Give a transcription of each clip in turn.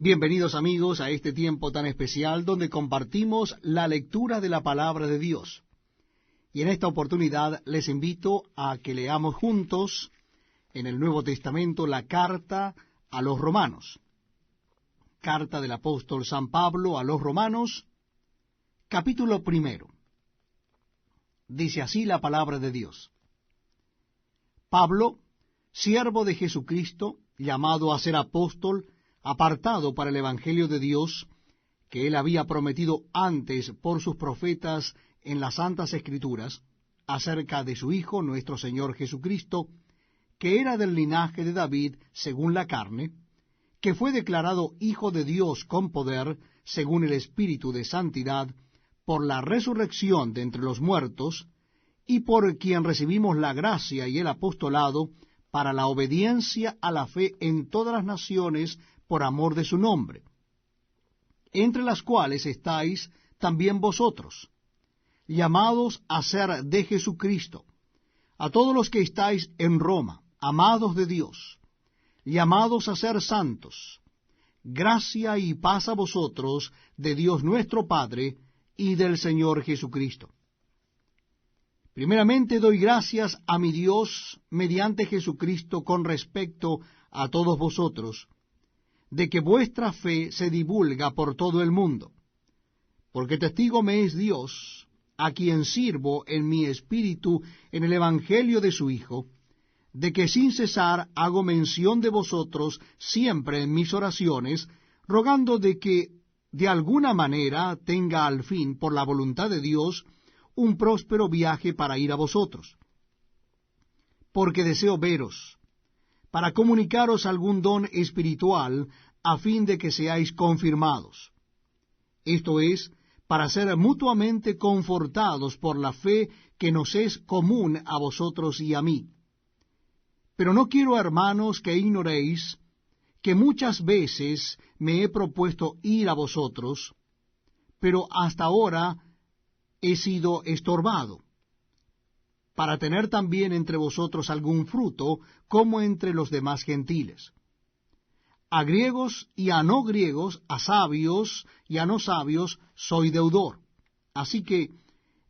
Bienvenidos amigos a este tiempo tan especial donde compartimos la lectura de la palabra de Dios. Y en esta oportunidad les invito a que leamos juntos en el Nuevo Testamento la carta a los Romanos. Carta del apóstol San Pablo a los Romanos, capítulo 1. Dice así la palabra de Dios. Pablo, siervo de Jesucristo, llamado a ser apóstol, apartado para el Evangelio de Dios, que él había prometido antes por sus profetas en las Santas Escrituras, acerca de su Hijo, nuestro Señor Jesucristo, que era del linaje de David según la carne, que fue declarado Hijo de Dios con poder, según el Espíritu de Santidad, por la resurrección de entre los muertos, y por quien recibimos la gracia y el apostolado para la obediencia a la fe en todas las naciones por amor de su nombre, entre las cuales estáis también vosotros, llamados a ser de Jesucristo, a todos los que estáis en Roma, amados de Dios, llamados a ser santos, gracia y paz a vosotros de Dios nuestro Padre y del Señor Jesucristo. Primeramente doy gracias a mi Dios mediante Jesucristo con respecto a todos vosotros, de que vuestra fe se divulga por todo el mundo, porque testigo me es Dios, a quien sirvo en mi espíritu en el Evangelio de su Hijo, de que sin cesar hago mención de vosotros siempre en mis oraciones, rogando de que de alguna manera tenga al fin, por la voluntad de Dios, un próspero viaje para ir a vosotros. Porque deseo veros, para comunicaros algún don espiritual, a fin de que seáis confirmados. Esto es, para ser mutuamente confortados por la fe que nos es común a vosotros y a mí. Pero no quiero, hermanos, que ignoréis que muchas veces me he propuesto ir a vosotros, pero hasta ahora he sido estorbado, para tener también entre vosotros algún fruto, como entre los demás gentiles. A griegos y a no griegos, a sabios y a no sabios, soy deudor. Así que,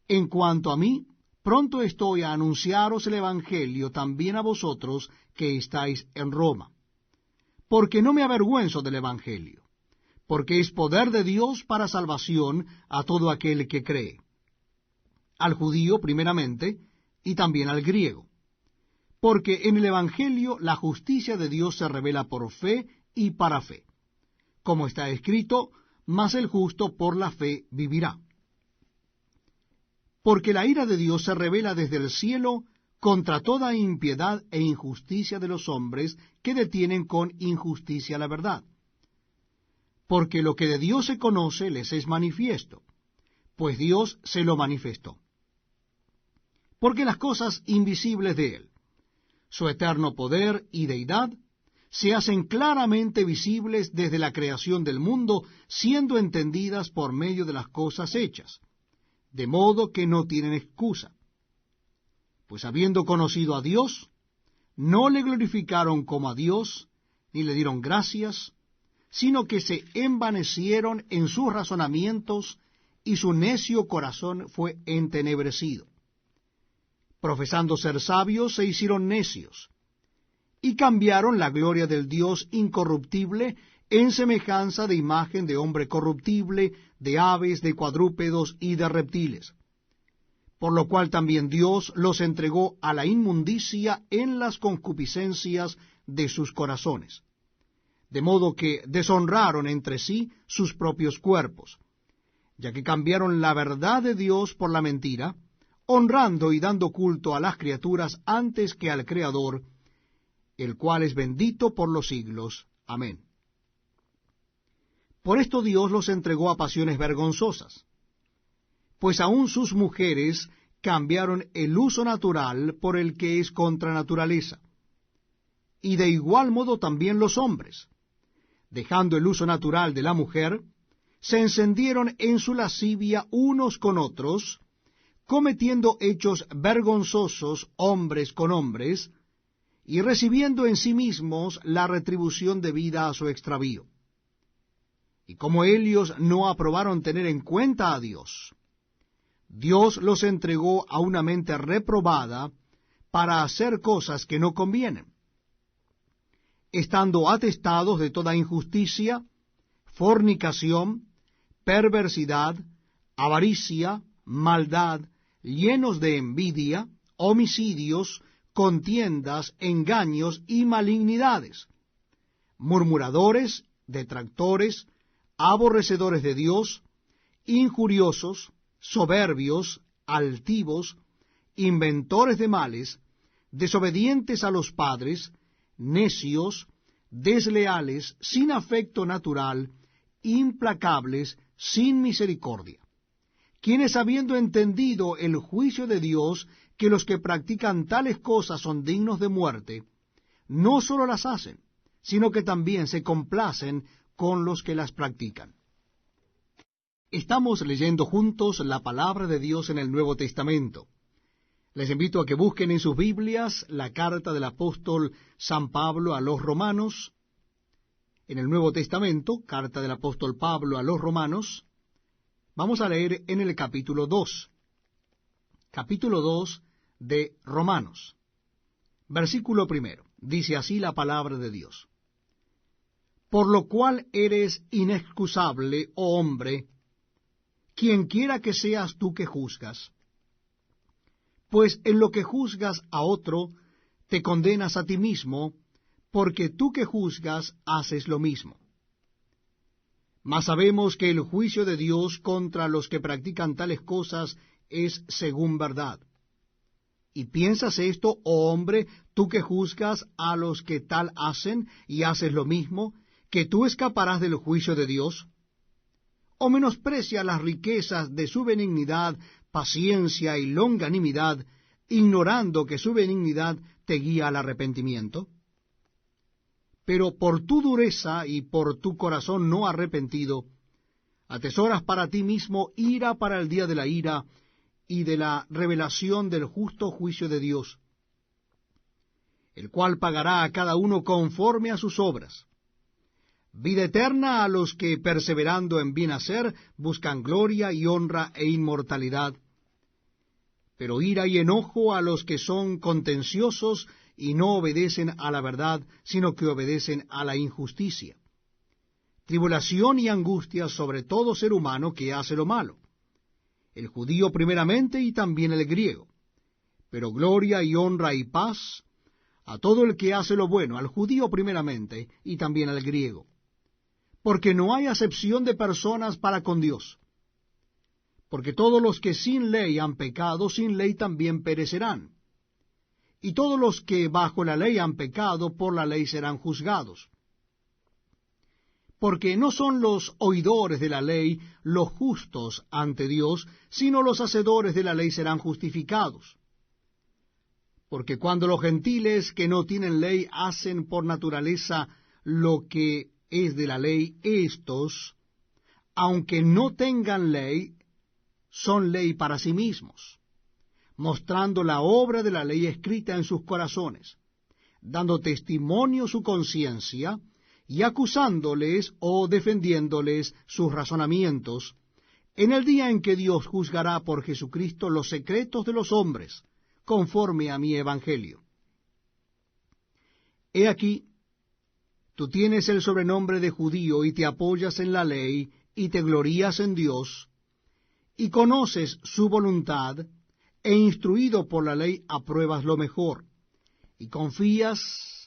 en cuanto a mí, pronto estoy a anunciaros el Evangelio también a vosotros que estáis en Roma. Porque no me avergüenzo del Evangelio, porque es poder de Dios para salvación a todo aquel que cree, al judío primeramente, y también al griego. Porque en el Evangelio la justicia de Dios se revela por fe y para fe. Como está escrito, mas el justo por la fe vivirá. Porque la ira de Dios se revela desde el cielo contra toda impiedad e injusticia de los hombres que detienen con injusticia la verdad. Porque lo que de Dios se conoce les es manifiesto, pues Dios se lo manifestó. Porque las cosas invisibles de Él, su eterno poder y deidad, se hacen claramente visibles desde la creación del mundo, siendo entendidas por medio de las cosas hechas, de modo que no tienen excusa. Pues habiendo conocido a Dios, no le glorificaron como a Dios, ni le dieron gracias, sino que se envanecieron en sus razonamientos, y su necio corazón fue entenebrecido. Profesando ser sabios, se hicieron necios, y cambiaron la gloria del Dios incorruptible en semejanza de imagen de hombre corruptible, de aves, de cuadrúpedos y de reptiles. Por lo cual también Dios los entregó a la inmundicia en las concupiscencias de sus corazones, de modo que deshonraron entre sí sus propios cuerpos, ya que cambiaron la verdad de Dios por la mentira, honrando y dando culto a las criaturas antes que al Creador, el cual es bendito por los siglos. Amén. Por esto Dios los entregó a pasiones vergonzosas, pues aun sus mujeres cambiaron el uso natural por el que es contra naturaleza, y de igual modo también los hombres, dejando el uso natural de la mujer, se encendieron en su lascivia unos con otros, cometiendo hechos vergonzosos hombres con hombres, y recibiendo en sí mismos la retribución debida a su extravío. y como ellos no aprobaron tener en cuenta a Dios, Dios los entregó a una mente reprobada para hacer cosas que no convienen, estando atestados de toda injusticia, fornicación, perversidad, avaricia, maldad, llenos de envidia, homicidios, contiendas, engaños y malignidades, murmuradores, detractores, aborrecedores de Dios, injuriosos, soberbios, altivos, inventores de males, desobedientes a los padres, necios, desleales, sin afecto natural, implacables, sin misericordia, quienes habiendo entendido el juicio de Dios, que los que practican tales cosas son dignos de muerte, no sólo las hacen, sino que también se complacen con los que las practican. Estamos leyendo juntos la palabra de Dios en el Nuevo Testamento. Les invito a que busquen en sus Biblias la carta del apóstol San Pablo a los Romanos. En el Nuevo Testamento, carta del apóstol Pablo a los Romanos, vamos a leer en el capítulo 2. Capítulo 2 de Romanos. Versículo 1. Dice así la palabra de Dios. Por lo cual eres inexcusable, oh hombre, quien quiera que seas tú que juzgas. Pues en lo que juzgas a otro, te condenas a ti mismo, porque tú que juzgas haces lo mismo. Mas sabemos que el juicio de Dios contra los que practican tales cosas es según verdad. ¿Y piensas esto, oh hombre, tú que juzgas a los que tal hacen y haces lo mismo, que tú escaparás del juicio de Dios? ¿O menosprecia las riquezas de su benignidad, paciencia y longanimidad, ignorando que su benignidad te guía al arrepentimiento? Pero por tu dureza y por tu corazón no arrepentido, atesoras para ti mismo ira para el día de la ira y de la revelación del justo juicio de Dios, el cual pagará a cada uno conforme a sus obras. Vida eterna a los que, perseverando en bien hacer, buscan gloria y honra e inmortalidad. Pero ira y enojo a los que son contenciosos y no obedecen a la verdad, sino que obedecen a la injusticia. Tribulación y angustia sobre todo ser humano que hace lo malo, el judío primeramente y también el griego. Pero gloria y honra y paz a todo el que hace lo bueno, al judío primeramente y también al griego. Porque no hay acepción de personas para con Dios. Porque todos los que sin ley han pecado, sin ley también perecerán. Y todos los que bajo la ley han pecado, por la ley serán juzgados. Porque no son los oidores de la ley los justos ante Dios, sino los hacedores de la ley serán justificados. Porque cuando los gentiles que no tienen ley hacen por naturaleza lo que es de la ley, éstos, aunque no tengan ley, son ley para sí mismos, mostrando la obra de la ley escrita en sus corazones, dando testimonio su conciencia, y acusándoles o defendiéndoles sus razonamientos, en el día en que Dios juzgará por Jesucristo los secretos de los hombres, conforme a mi evangelio. He aquí, tú tienes el sobrenombre de judío y te apoyas en la ley y te glorías en Dios, y conoces su voluntad, e instruido por la ley apruebas lo mejor, y confías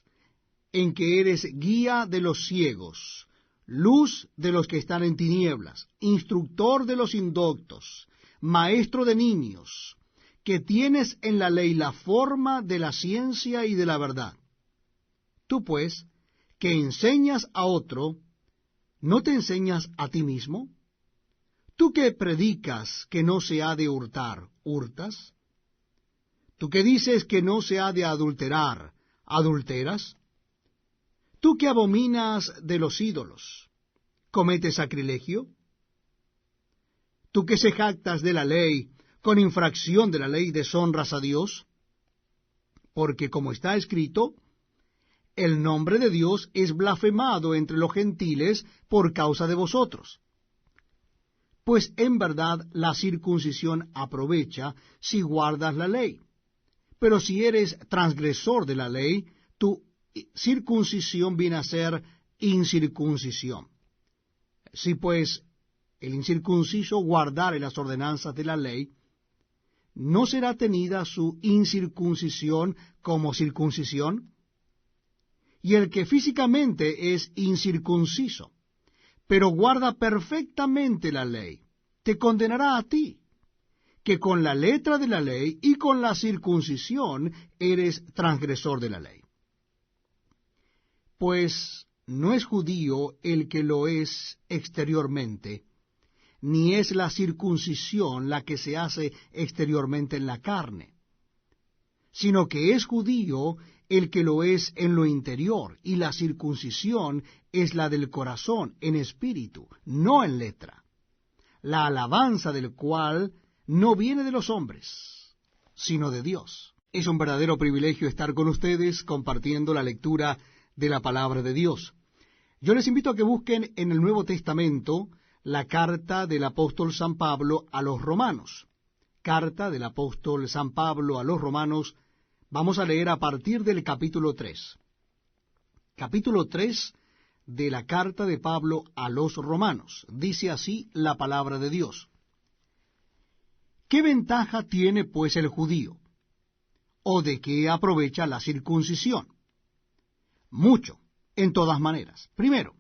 en que eres guía de los ciegos, luz de los que están en tinieblas, instructor de los indoctos, maestro de niños, que tienes en la ley la forma de la ciencia y de la verdad. Tú pues, que enseñas a otro, ¿no te enseñas a ti mismo? Tú que predicas que no se ha de hurtar, ¿hurtas? Tú que dices que no se ha de adulterar, ¿adulteras? Tú que abominas de los ídolos, ¿cometes sacrilegio? Tú que se jactas de la ley, con infracción de la ley deshonras a Dios, porque como está escrito, el nombre de Dios es blasfemado entre los gentiles por causa de vosotros. Pues en verdad la circuncisión aprovecha si guardas la ley. Pero si eres transgresor de la ley, tu circuncisión viene a ser incircuncisión. Si pues el incircunciso guardare las ordenanzas de la ley, ¿no será tenida su incircuncisión como circuncisión? Y el que físicamente es incircunciso, pero guarda perfectamente la ley, te condenará a ti, que con la letra de la ley y con la circuncisión eres transgresor de la ley. Pues no es judío el que lo es exteriormente, ni es la circuncisión la que se hace exteriormente en la carne, sino que es judío el que lo es en lo interior, y la circuncisión es la del corazón, en espíritu, no en letra, la alabanza del cual no viene de los hombres, sino de Dios. Es un verdadero privilegio estar con ustedes compartiendo la lectura de la palabra de Dios. Yo les invito a que busquen en el Nuevo Testamento la carta del apóstol San Pablo a los romanos. Carta del apóstol San Pablo a los romanos. Vamos a leer a partir del capítulo 3. Capítulo 3 de la carta de Pablo a los romanos. Dice así la palabra de Dios. ¿Qué ventaja tiene pues el judío? ¿O de qué aprovecha la circuncisión? Mucho, en todas maneras. Primero,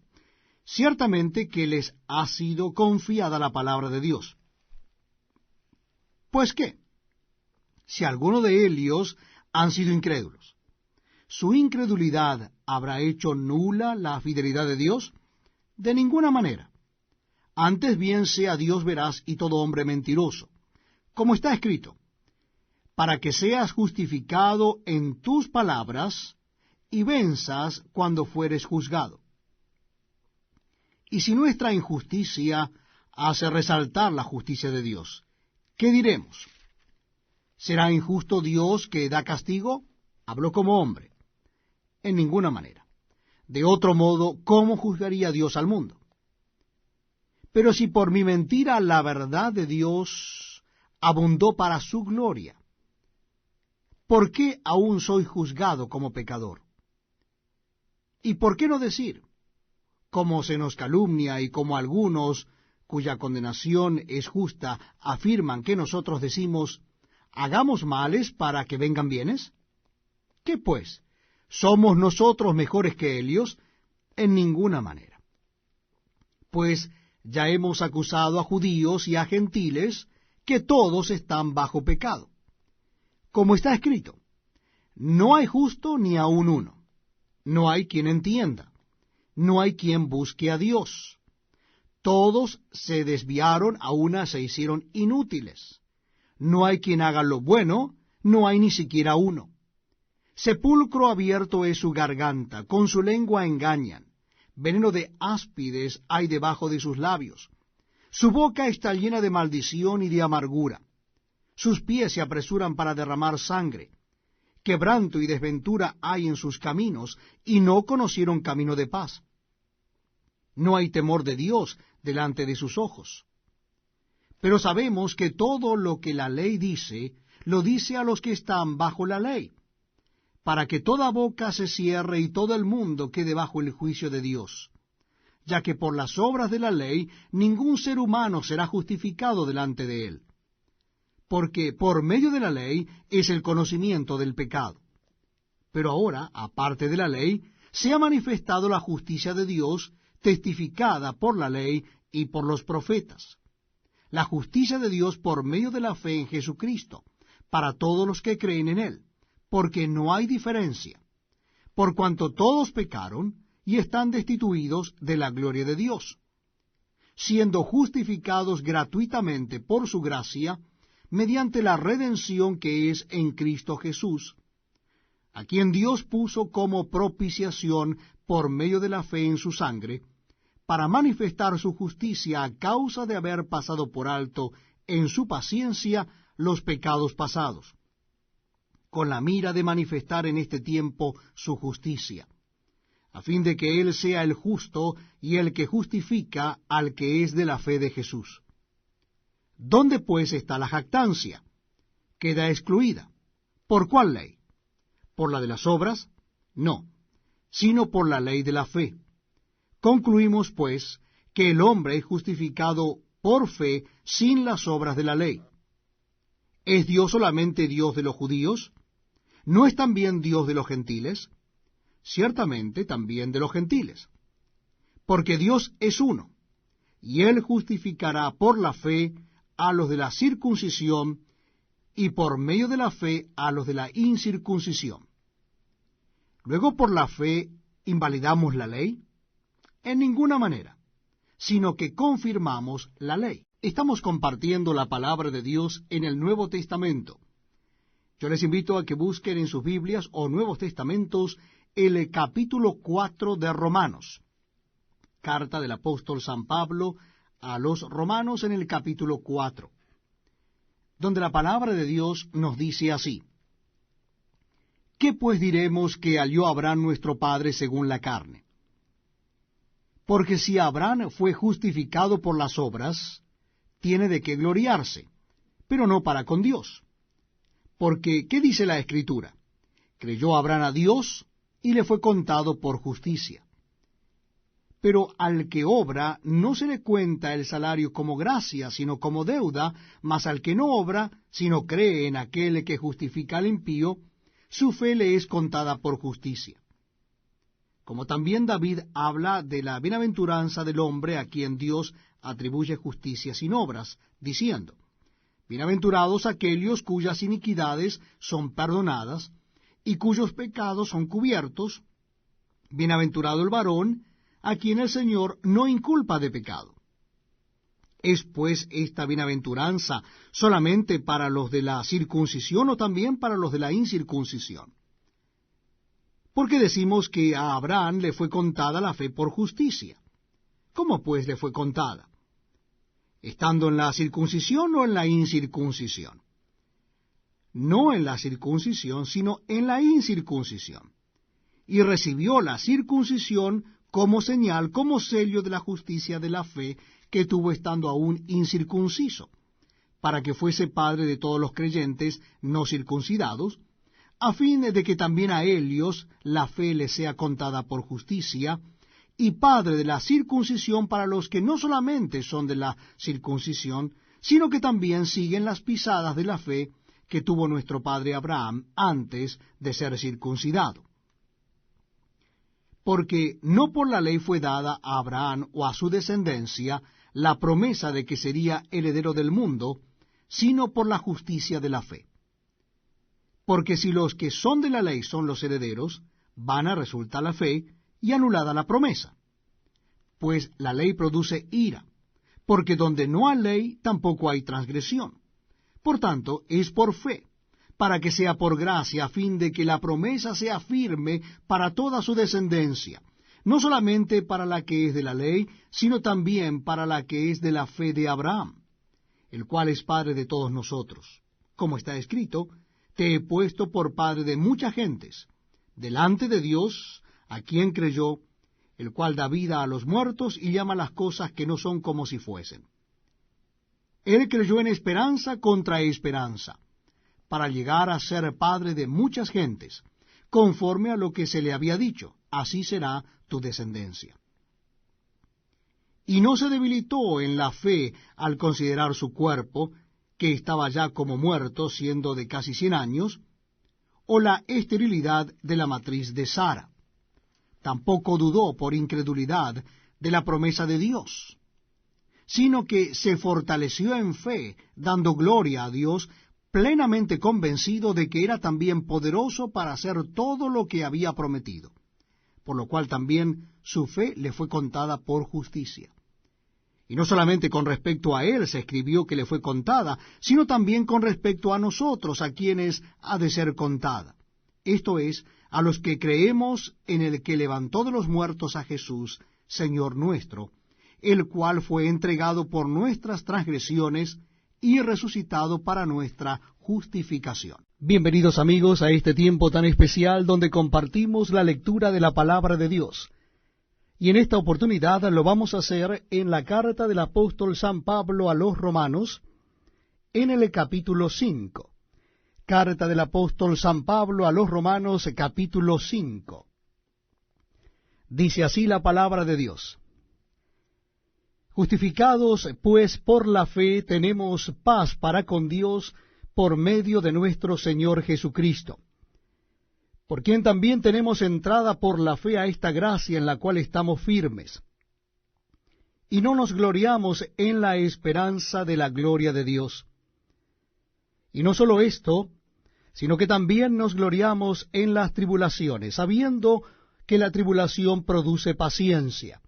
ciertamente que les ha sido confiada la palabra de Dios. Pues qué, si alguno de ellos han sido incrédulos, ¿su incredulidad habrá hecho nula la fidelidad de Dios? De ninguna manera. Antes bien sea Dios veraz y todo hombre mentiroso, como está escrito, para que seas justificado en tus palabras y venzas cuando fueres juzgado. Y si nuestra injusticia hace resaltar la justicia de Dios, ¿qué diremos? ¿Será injusto Dios que da castigo? Habló como hombre. En ninguna manera. De otro modo, ¿cómo juzgaría Dios al mundo? Pero si por mi mentira la verdad de Dios abundó para su gloria, ¿por qué aún soy juzgado como pecador? ¿Y por qué no decir, como se nos calumnia y como algunos, cuya condenación es justa, afirman que nosotros decimos, hagamos males para que vengan bienes? ¿Qué pues? ¿Somos nosotros mejores que ellos? En ninguna manera. Pues ya hemos acusado a judíos y a gentiles que todos están bajo pecado. Como está escrito, no hay justo ni aun uno, no hay quien entienda, no hay quien busque a Dios. Todos se desviaron, a una se hicieron inútiles. No hay quien haga lo bueno, no hay ni siquiera uno. Sepulcro abierto es su garganta, con su lengua engañan. Veneno de áspides hay debajo de sus labios. Su boca está llena de maldición y de amargura. Sus pies se apresuran para derramar sangre. Quebranto y desventura hay en sus caminos, y no conocieron camino de paz. No hay temor de Dios delante de sus ojos. Pero sabemos que todo lo que la ley dice, lo dice a los que están bajo la ley, para que toda boca se cierre y todo el mundo quede bajo el juicio de Dios, ya que por las obras de la ley ningún ser humano será justificado delante de él, porque por medio de la ley es el conocimiento del pecado. Pero ahora, aparte de la ley, se ha manifestado la justicia de Dios, testificada por la ley y por los profetas. La justicia de Dios por medio de la fe en Jesucristo, para todos los que creen en Él, porque no hay diferencia, por cuanto todos pecaron y están destituidos de la gloria de Dios, siendo justificados gratuitamente por su gracia, mediante la redención que es en Cristo Jesús, a quien Dios puso como propiciación por medio de la fe en su sangre, para manifestar su justicia a causa de haber pasado por alto en su paciencia los pecados pasados, con la mira de manifestar en este tiempo su justicia, a fin de que Él sea el justo y el que justifica al que es de la fe de Jesús. ¿Dónde pues está la jactancia? Queda excluida. ¿Por cuál ley? ¿Por la de las obras? No, sino por la ley de la fe. Concluimos, pues, que el hombre es justificado por fe sin las obras de la ley. ¿Es Dios solamente Dios de los judíos? ¿No es también Dios de los gentiles? Ciertamente también de los gentiles. Porque Dios es uno, y Él justificará por la fe a los de la circuncisión y por medio de la fe a los de la incircuncisión. Luego, por la fe, ¿invalidamos la ley? En ninguna manera, sino que confirmamos la ley. Estamos compartiendo la palabra de Dios en el Nuevo Testamento. Yo les invito a que busquen en sus Biblias o Nuevos Testamentos el capítulo 4 de Romanos. Carta del apóstol San Pablo a los Romanos en el capítulo 4, donde la palabra de Dios nos dice así: ¿Qué pues diremos que halló Abraham nuestro padre según la carne? Porque si Abraham fue justificado por las obras, tiene de qué gloriarse, pero no para con Dios. Porque, ¿qué dice la Escritura? Creyó Abraham a Dios y le fue contado por justicia. Pero al que obra no se le cuenta el salario como gracia, sino como deuda, mas al que no obra, sino cree en aquel que justifica al impío, su fe le es contada por justicia. Como también David habla de la bienaventuranza del hombre a quien Dios atribuye justicia sin obras, diciendo: Bienaventurados aquellos cuyas iniquidades son perdonadas y cuyos pecados son cubiertos. Bienaventurado el varón a quien el Señor no inculpa de pecado. ¿Es pues esta bienaventuranza solamente para los de la circuncisión o también para los de la incircuncisión? Porque decimos que a Abraham le fue contada la fe por justicia. ¿Cómo pues le fue contada? ¿Estando en la circuncisión o en la incircuncisión? No en la circuncisión, sino en la incircuncisión. Y recibió la circuncisión como señal, como sello de la justicia de la fe que tuvo estando aún incircunciso, para que fuese padre de todos los creyentes no circuncidados, a fin de que también a ellos la fe les sea contada por justicia, y padre de la circuncisión para los que no solamente son de la circuncisión, sino que también siguen las pisadas de la fe que tuvo nuestro padre Abraham antes de ser circuncidado. Porque no por la ley fue dada a Abraham o a su descendencia la promesa de que sería heredero del mundo, sino por la justicia de la fe. Porque si los que son de la ley son los herederos, vana resulta la fe y anulada la promesa. Pues la ley produce ira, porque donde no hay ley tampoco hay transgresión. Por tanto, es por fe, para que sea por gracia, a fin de que la promesa sea firme para toda su descendencia, no solamente para la que es de la ley, sino también para la que es de la fe de Abraham, el cual es padre de todos nosotros. Como está escrito: Te he puesto por padre de muchas gentes, delante de Dios, a quien creyó, el cual da vida a los muertos y llama las cosas que no son como si fuesen. Él creyó en esperanza contra esperanza, para llegar a ser padre de muchas gentes, conforme a lo que se le había dicho: así será tu descendencia. Y no se debilitó en la fe al considerar su cuerpo, que estaba ya como muerto, siendo de casi 100 años, o la esterilidad de la matriz de Sara. Tampoco dudó por incredulidad de la promesa de Dios, sino que se fortaleció en fe, dando gloria a Dios, plenamente convencido de que era también poderoso para hacer todo lo que había prometido, por lo cual también su fe le fue contada por justicia. Y no solamente con respecto a él se escribió que le fue contada, sino también con respecto a nosotros, a quienes ha de ser contada. Esto es, a los que creemos en el que levantó de los muertos a Jesús, Señor nuestro, el cual fue entregado por nuestras transgresiones y resucitado para nuestra justificación. Bienvenidos amigos a este tiempo tan especial donde compartimos la lectura de la palabra de Dios. Y en esta oportunidad lo vamos a hacer en la carta del apóstol San Pablo a los Romanos, en el capítulo 5. Carta del apóstol San Pablo a los Romanos, capítulo 5. Dice así la palabra de Dios. Justificados, pues, por la fe, tenemos paz para con Dios por medio de nuestro Señor Jesucristo, por quien también tenemos entrada por la fe a esta gracia en la cual estamos firmes. Y no nos gloriamos en la esperanza de la gloria de Dios. Y no solo esto, sino que también nos gloriamos en las tribulaciones, sabiendo que la tribulación produce paciencia,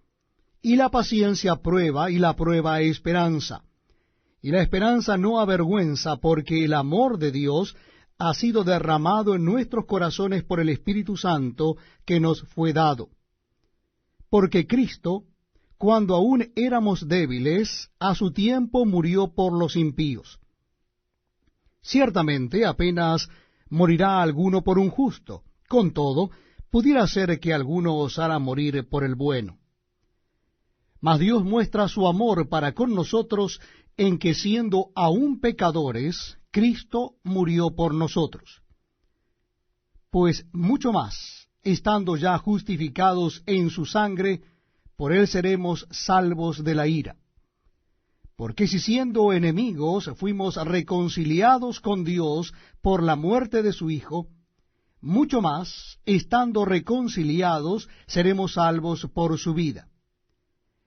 y la paciencia prueba, y la prueba esperanza. Y la esperanza no avergüenza, porque el amor de Dios ha sido derramado en nuestros corazones por el Espíritu Santo que nos fue dado. Porque Cristo, cuando aún éramos débiles, a su tiempo murió por los impíos. Ciertamente apenas morirá alguno por un justo, con todo, pudiera ser que alguno osara morir por el bueno. Mas Dios muestra su amor para con nosotros en que siendo aún pecadores, Cristo murió por nosotros. Pues mucho más, estando ya justificados en su sangre, por él seremos salvos de la ira. Porque si siendo enemigos fuimos reconciliados con Dios por la muerte de su Hijo, mucho más, estando reconciliados, seremos salvos por su vida.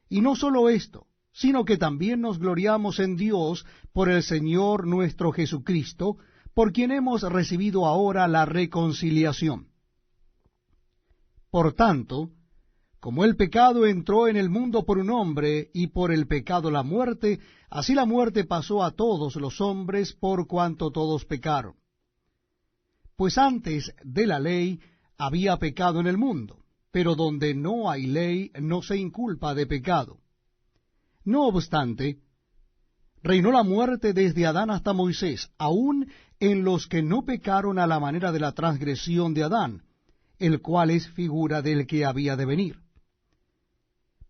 Y no solo esto, sino que también nos gloriamos en Dios por el Señor nuestro Jesucristo, por quien hemos recibido ahora la reconciliación. Por tanto, como el pecado entró en el mundo por un hombre, y por el pecado la muerte, así la muerte pasó a todos los hombres por cuanto todos pecaron. Pues antes de la ley había pecado en el mundo, pero donde no hay ley no se inculpa de pecado. No obstante, reinó la muerte desde Adán hasta Moisés, aun en los que no pecaron a la manera de la transgresión de Adán, el cual es figura del que había de venir.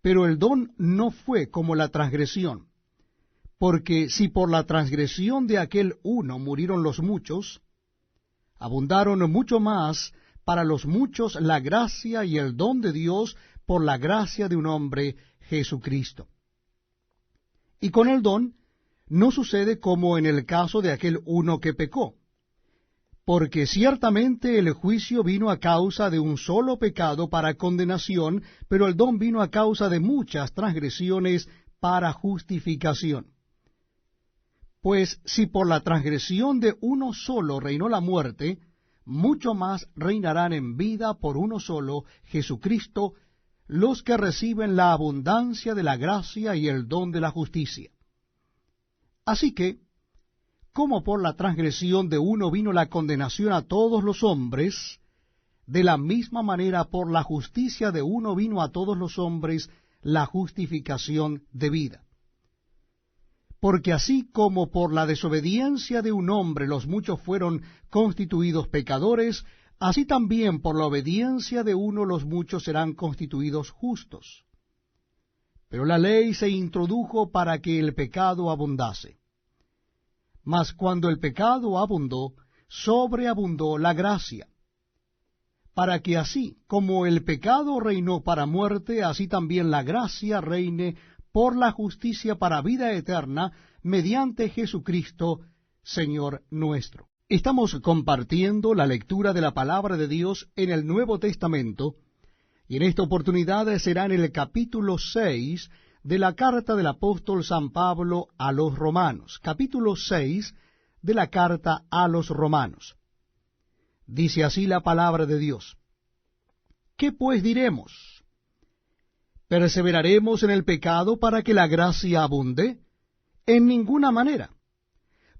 Pero el don no fue como la transgresión, porque si por la transgresión de aquel uno murieron los muchos, abundaron mucho más para los muchos la gracia y el don de Dios por la gracia de un hombre, Jesucristo. Y con el don no sucede como en el caso de aquel uno que pecó, porque ciertamente el juicio vino a causa de un solo pecado para condenación, pero el don vino a causa de muchas transgresiones para justificación. Pues si por la transgresión de uno solo reinó la muerte, mucho más reinarán en vida por uno solo, Jesucristo, los que reciben la abundancia de la gracia y el don de la justicia. Así que, como por la transgresión de uno vino la condenación a todos los hombres, de la misma manera por la justicia de uno vino a todos los hombres la justificación de vida. Porque así como por la desobediencia de un hombre los muchos fueron constituidos pecadores, así también por la obediencia de uno los muchos serán constituidos justos. Pero la ley se introdujo para que el pecado abundase. Mas cuando el pecado abundó, sobreabundó la gracia, para que así como el pecado reinó para muerte, así también la gracia reine por la justicia para vida eterna, mediante Jesucristo, Señor nuestro. Estamos compartiendo la lectura de la palabra de Dios en el Nuevo Testamento, y en esta oportunidad será en el capítulo 6 de la carta del apóstol San Pablo a los Romanos. Capítulo 6 de la carta a los Romanos. Dice así la palabra de Dios. ¿Qué pues diremos? ¿Perseveraremos en el pecado para que la gracia abunde? En ninguna manera.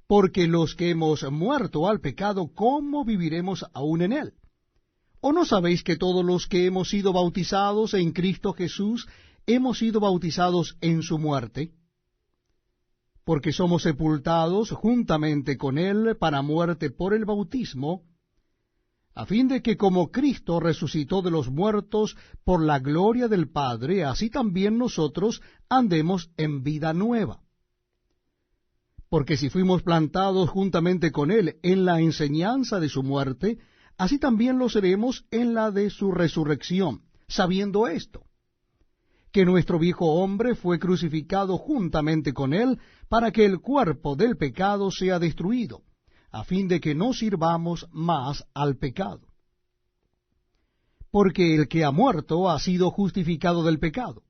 Porque los que hemos muerto al pecado, ¿cómo viviremos aún en él? ¿O no sabéis que todos los que hemos sido bautizados en Cristo Jesús, hemos sido bautizados en su muerte? Porque somos sepultados juntamente con él para muerte por el bautismo, a fin de que como Cristo resucitó de los muertos por la gloria del Padre, así también nosotros andemos en vida nueva. Porque si fuimos plantados juntamente con Él en la enseñanza de su muerte, así también lo seremos en la de su resurrección, sabiendo esto, que nuestro viejo hombre fue crucificado juntamente con Él, para que el cuerpo del pecado sea destruido, a fin de que no sirvamos más al pecado. Porque el que ha muerto ha sido justificado del pecado.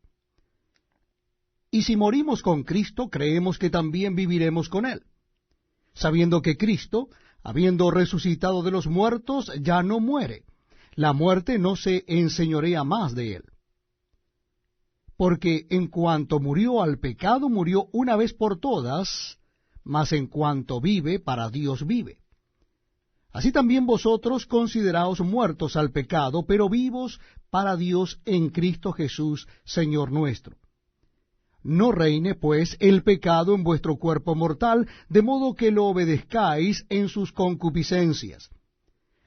Y si morimos con Cristo, creemos que también viviremos con Él, sabiendo que Cristo, habiendo resucitado de los muertos, ya no muere. La muerte no se enseñorea más de Él. Porque en cuanto murió al pecado, murió una vez por todas, mas en cuanto vive, para Dios vive. Así también vosotros consideraos muertos al pecado, pero vivos para Dios en Cristo Jesús, Señor nuestro. No reine, pues, el pecado en vuestro cuerpo mortal, de modo que lo obedezcáis en sus concupiscencias.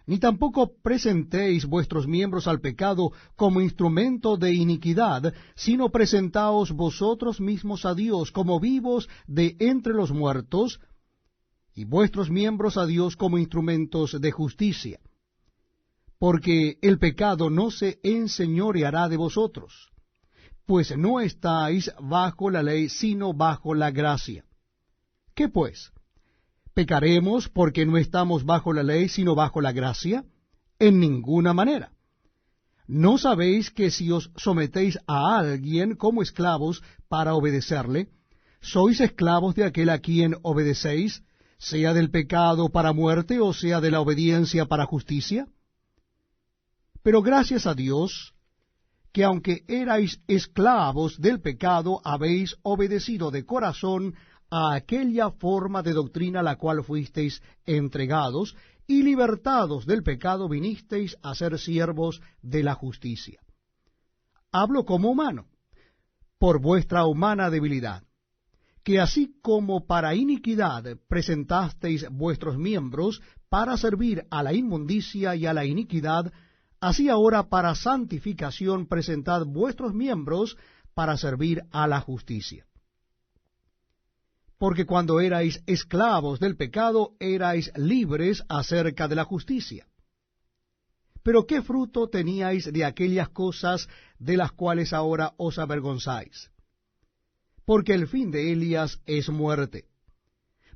Ni tampoco presentéis vuestros miembros al pecado como instrumento de iniquidad, sino presentaos vosotros mismos a Dios como vivos de entre los muertos, y vuestros miembros a Dios como instrumentos de justicia. Porque el pecado no se enseñoreará de vosotros, pues no estáis bajo la ley, sino bajo la gracia. ¿Qué pues? ¿Pecaremos porque no estamos bajo la ley, sino bajo la gracia? En ninguna manera. ¿No sabéis que si os sometéis a alguien como esclavos para obedecerle, sois esclavos de aquel a quien obedecéis, sea del pecado para muerte o sea de la obediencia para justicia? Pero gracias a Dios, que aunque erais esclavos del pecado, habéis obedecido de corazón a aquella forma de doctrina a la cual fuisteis entregados, y libertados del pecado vinisteis a ser siervos de la justicia. Hablo como humano, por vuestra humana debilidad, que así como para iniquidad presentasteis vuestros miembros para servir a la inmundicia y a la iniquidad, así ahora para santificación presentad vuestros miembros para servir a la justicia. Porque cuando erais esclavos del pecado, erais libres acerca de la justicia. Pero ¿qué fruto teníais de aquellas cosas de las cuales ahora os avergonzáis? Porque el fin de Elías es muerte.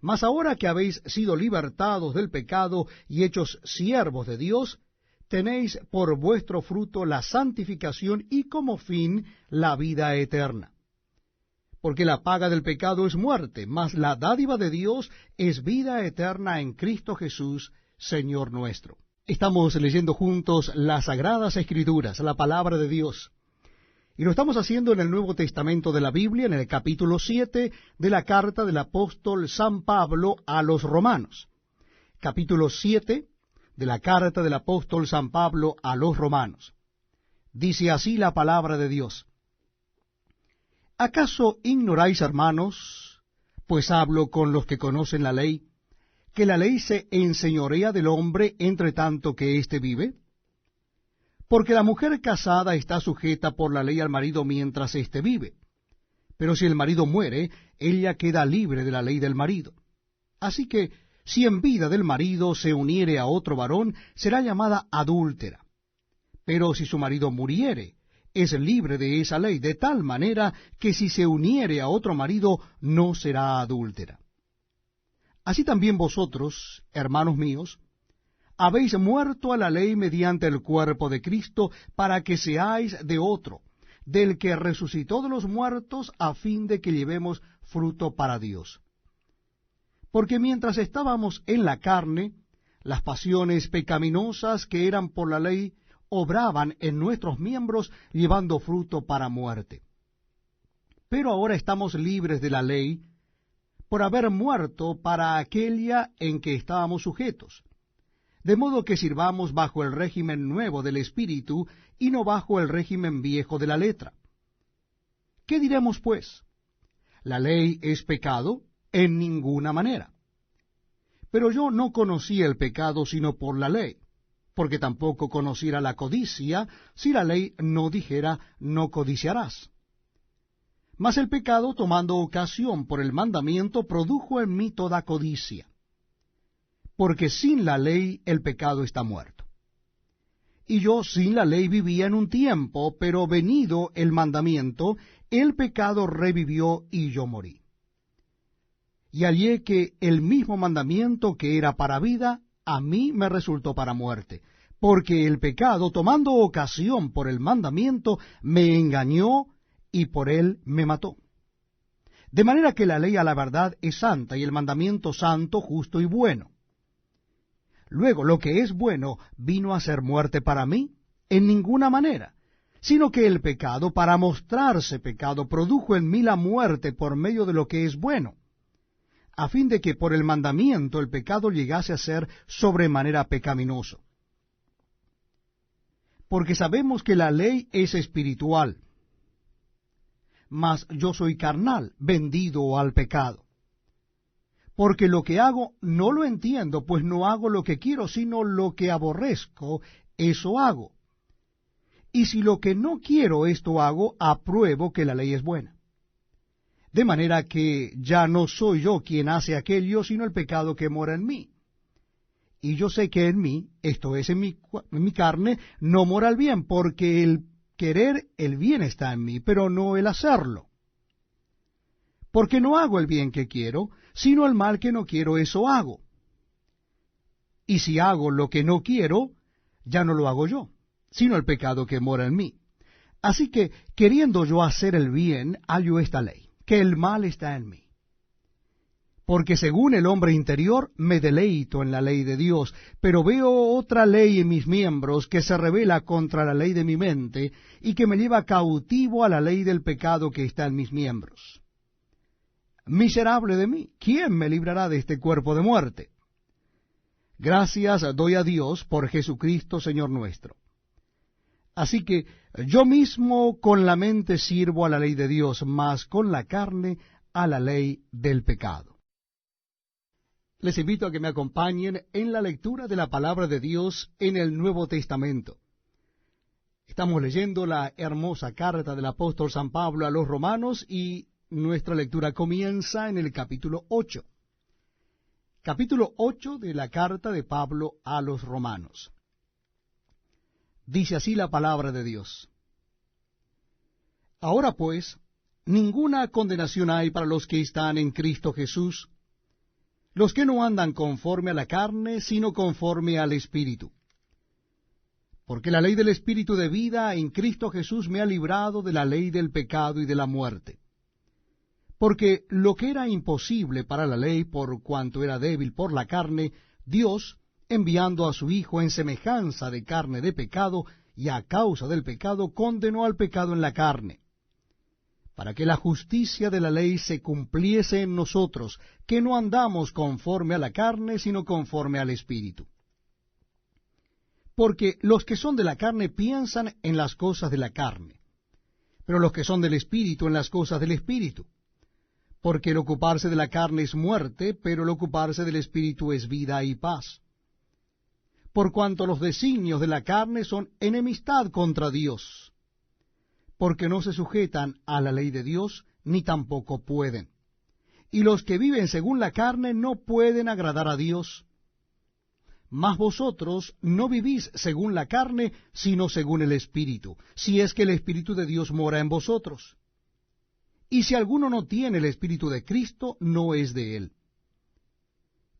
Mas ahora que habéis sido libertados del pecado y hechos siervos de Dios, tenéis por vuestro fruto la santificación y como fin la vida eterna. Porque la paga del pecado es muerte, mas la dádiva de Dios es vida eterna en Cristo Jesús, Señor nuestro. Estamos leyendo juntos las Sagradas Escrituras, la palabra de Dios. Y lo estamos haciendo en el Nuevo Testamento de la Biblia, en el capítulo 7 de la carta del apóstol San Pablo a los Romanos. Capítulo 7 de la carta del apóstol San Pablo a los Romanos. Dice así la palabra de Dios. ¿Acaso ignoráis, hermanos, pues hablo con los que conocen la ley, que la ley se enseñorea del hombre entre tanto que éste vive? Porque la mujer casada está sujeta por la ley al marido mientras éste vive. Pero si el marido muere, ella queda libre de la ley del marido. Así que, si en vida del marido se uniere a otro varón, será llamada adúltera. Pero si su marido muriere, es libre de esa ley, de tal manera que si se uniere a otro marido, no será adúltera. Así también vosotros, hermanos míos, habéis muerto a la ley mediante el cuerpo de Cristo, para que seáis de otro, del que resucitó de los muertos, a fin de que llevemos fruto para Dios. Porque mientras estábamos en la carne, las pasiones pecaminosas que eran por la ley obraban en nuestros miembros, llevando fruto para muerte. Pero ahora estamos libres de la ley, por haber muerto para aquella en que estábamos sujetos, de modo que sirvamos bajo el régimen nuevo del Espíritu, y no bajo el régimen viejo de la letra. ¿Qué diremos, pues? ¿La ley es pecado? En ninguna manera. Pero yo no conocí el pecado sino por la ley, porque tampoco conociera la codicia, si la ley no dijera, no codiciarás. Mas el pecado, tomando ocasión por el mandamiento, produjo en mí toda codicia. Porque sin la ley el pecado está muerto. Y yo sin la ley vivía en un tiempo, pero venido el mandamiento, el pecado revivió y yo morí. Y hallé que el mismo mandamiento que era para vida, a mí me resultó para muerte, porque el pecado, tomando ocasión por el mandamiento, me engañó y por él me mató. De manera que la ley a la verdad es santa, y el mandamiento santo, justo y bueno. Luego, lo que es bueno vino a ser muerte para mí, en ninguna manera, sino que el pecado, para mostrarse pecado, produjo en mí la muerte por medio de lo que es bueno, a fin de que por el mandamiento el pecado llegase a ser sobremanera pecaminoso. Porque sabemos que la ley es espiritual, mas yo soy carnal, vendido al pecado. Porque lo que hago no lo entiendo, pues no hago lo que quiero, sino lo que aborrezco, eso hago. Y si lo que no quiero esto hago, apruebo que la ley es buena. De manera que ya no soy yo quien hace aquello, sino el pecado que mora en mí. Y yo sé que en mí, esto es en mi carne, no mora el bien, porque el querer el bien está en mí, pero no el hacerlo. Porque no hago el bien que quiero, sino el mal que no quiero, eso hago. Y si hago lo que no quiero, ya no lo hago yo, sino el pecado que mora en mí. Así que, queriendo yo hacer el bien, hallo esta ley, que el mal está en mí. Porque según el hombre interior me deleito en la ley de Dios, pero veo otra ley en mis miembros que se rebela contra la ley de mi mente y que me lleva cautivo a la ley del pecado que está en mis miembros. Miserable de mí, ¿quién me librará de este cuerpo de muerte? Gracias doy a Dios por Jesucristo Señor nuestro. Así que yo mismo con la mente sirvo a la ley de Dios, mas con la carne a la ley del pecado. Les invito a que me acompañen en la lectura de la palabra de Dios en el Nuevo Testamento. Estamos leyendo la hermosa carta del apóstol San Pablo a los romanos y nuestra lectura comienza en el capítulo 8. Capítulo 8 de la carta de Pablo a los romanos. Dice así la palabra de Dios. Ahora pues, ninguna condenación hay para los que están en Cristo Jesús, los que no andan conforme a la carne, sino conforme al Espíritu. Porque la ley del Espíritu de vida en Cristo Jesús me ha librado de la ley del pecado y de la muerte. Porque lo que era imposible para la ley, por cuanto era débil por la carne, Dios, enviando a su Hijo en semejanza de carne de pecado, y a causa del pecado, condenó al pecado en la carne, para que la justicia de la ley se cumpliese en nosotros, que no andamos conforme a la carne, sino conforme al Espíritu. Porque los que son de la carne piensan en las cosas de la carne, pero los que son del Espíritu en las cosas del Espíritu. Porque el ocuparse de la carne es muerte, pero el ocuparse del Espíritu es vida y paz. Por cuanto los designios de la carne son enemistad contra Dios, porque no se sujetan a la ley de Dios, ni tampoco pueden. Y los que viven según la carne no pueden agradar a Dios. Mas vosotros no vivís según la carne, sino según el Espíritu, si es que el Espíritu de Dios mora en vosotros. Y si alguno no tiene el Espíritu de Cristo, no es de él.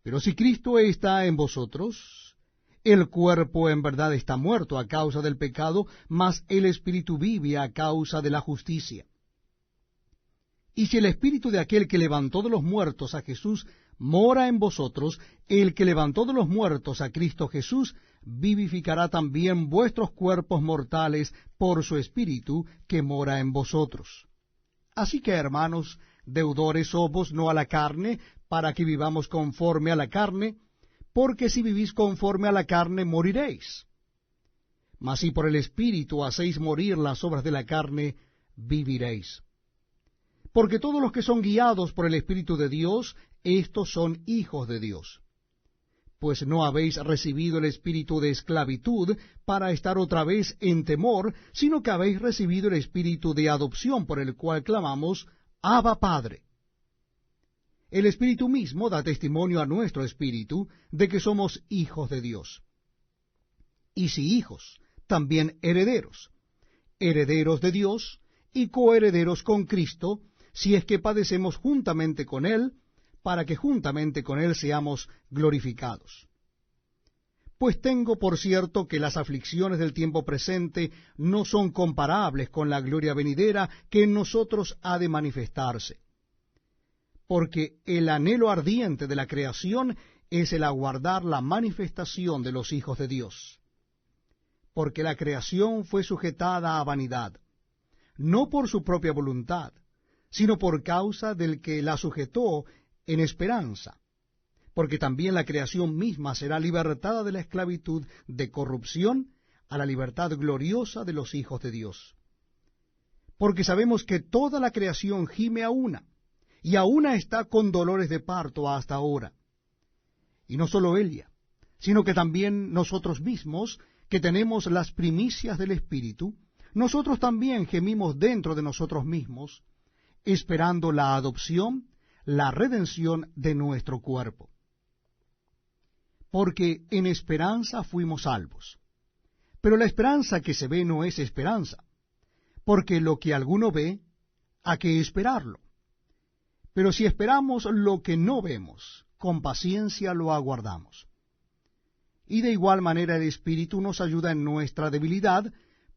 Pero si Cristo está en vosotros, el cuerpo en verdad está muerto a causa del pecado, mas el Espíritu vive a causa de la justicia. Y si el Espíritu de aquel que levantó de los muertos a Jesús mora en vosotros, el que levantó de los muertos a Cristo Jesús vivificará también vuestros cuerpos mortales por su Espíritu que mora en vosotros. Así que, hermanos, deudores somos no a la carne, para que vivamos conforme a la carne, porque si vivís conforme a la carne, moriréis. Mas si por el Espíritu hacéis morir las obras de la carne, viviréis. Porque todos los que son guiados por el Espíritu de Dios, estos son hijos de Dios. pues no habéis recibido el espíritu de esclavitud para estar otra vez en temor, sino que habéis recibido el espíritu de adopción, por el cual clamamos, Abba, Padre. El Espíritu mismo da testimonio a nuestro espíritu de que somos hijos de Dios. Y si hijos, también herederos, herederos de Dios y coherederos con Cristo, si es que padecemos juntamente con Él, para que juntamente con Él seamos glorificados. Pues tengo por cierto que las aflicciones del tiempo presente no son comparables con la gloria venidera que en nosotros ha de manifestarse. Porque el anhelo ardiente de la creación es el aguardar la manifestación de los hijos de Dios. Porque la creación fue sujetada a vanidad, no por su propia voluntad, sino por causa del que la sujetó en esperanza, porque también la creación misma será libertada de la esclavitud de corrupción a la libertad gloriosa de los hijos de Dios. Porque sabemos que toda la creación gime a una, y a una está con dolores de parto hasta ahora. Y no solo ella, sino que también nosotros mismos, que tenemos las primicias del Espíritu, nosotros también gemimos dentro de nosotros mismos, esperando la adopción, la redención de nuestro cuerpo. Porque en esperanza fuimos salvos. Pero la esperanza que se ve no es esperanza, porque lo que alguno ve, ¿a qué esperarlo? Pero si esperamos lo que no vemos, con paciencia lo aguardamos. Y de igual manera el Espíritu nos ayuda en nuestra debilidad,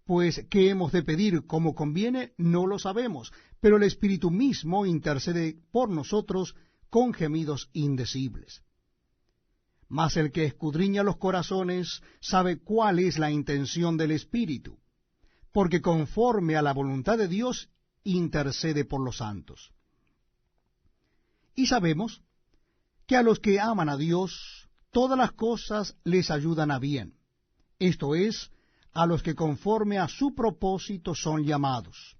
pues qué hemos de pedir como conviene no lo sabemos, pero el Espíritu mismo intercede por nosotros con gemidos indecibles. Mas el que escudriña los corazones sabe cuál es la intención del Espíritu, porque conforme a la voluntad de Dios intercede por los santos. Y sabemos que a los que aman a Dios, todas las cosas les ayudan a bien, esto es, a los que conforme a su propósito son llamados.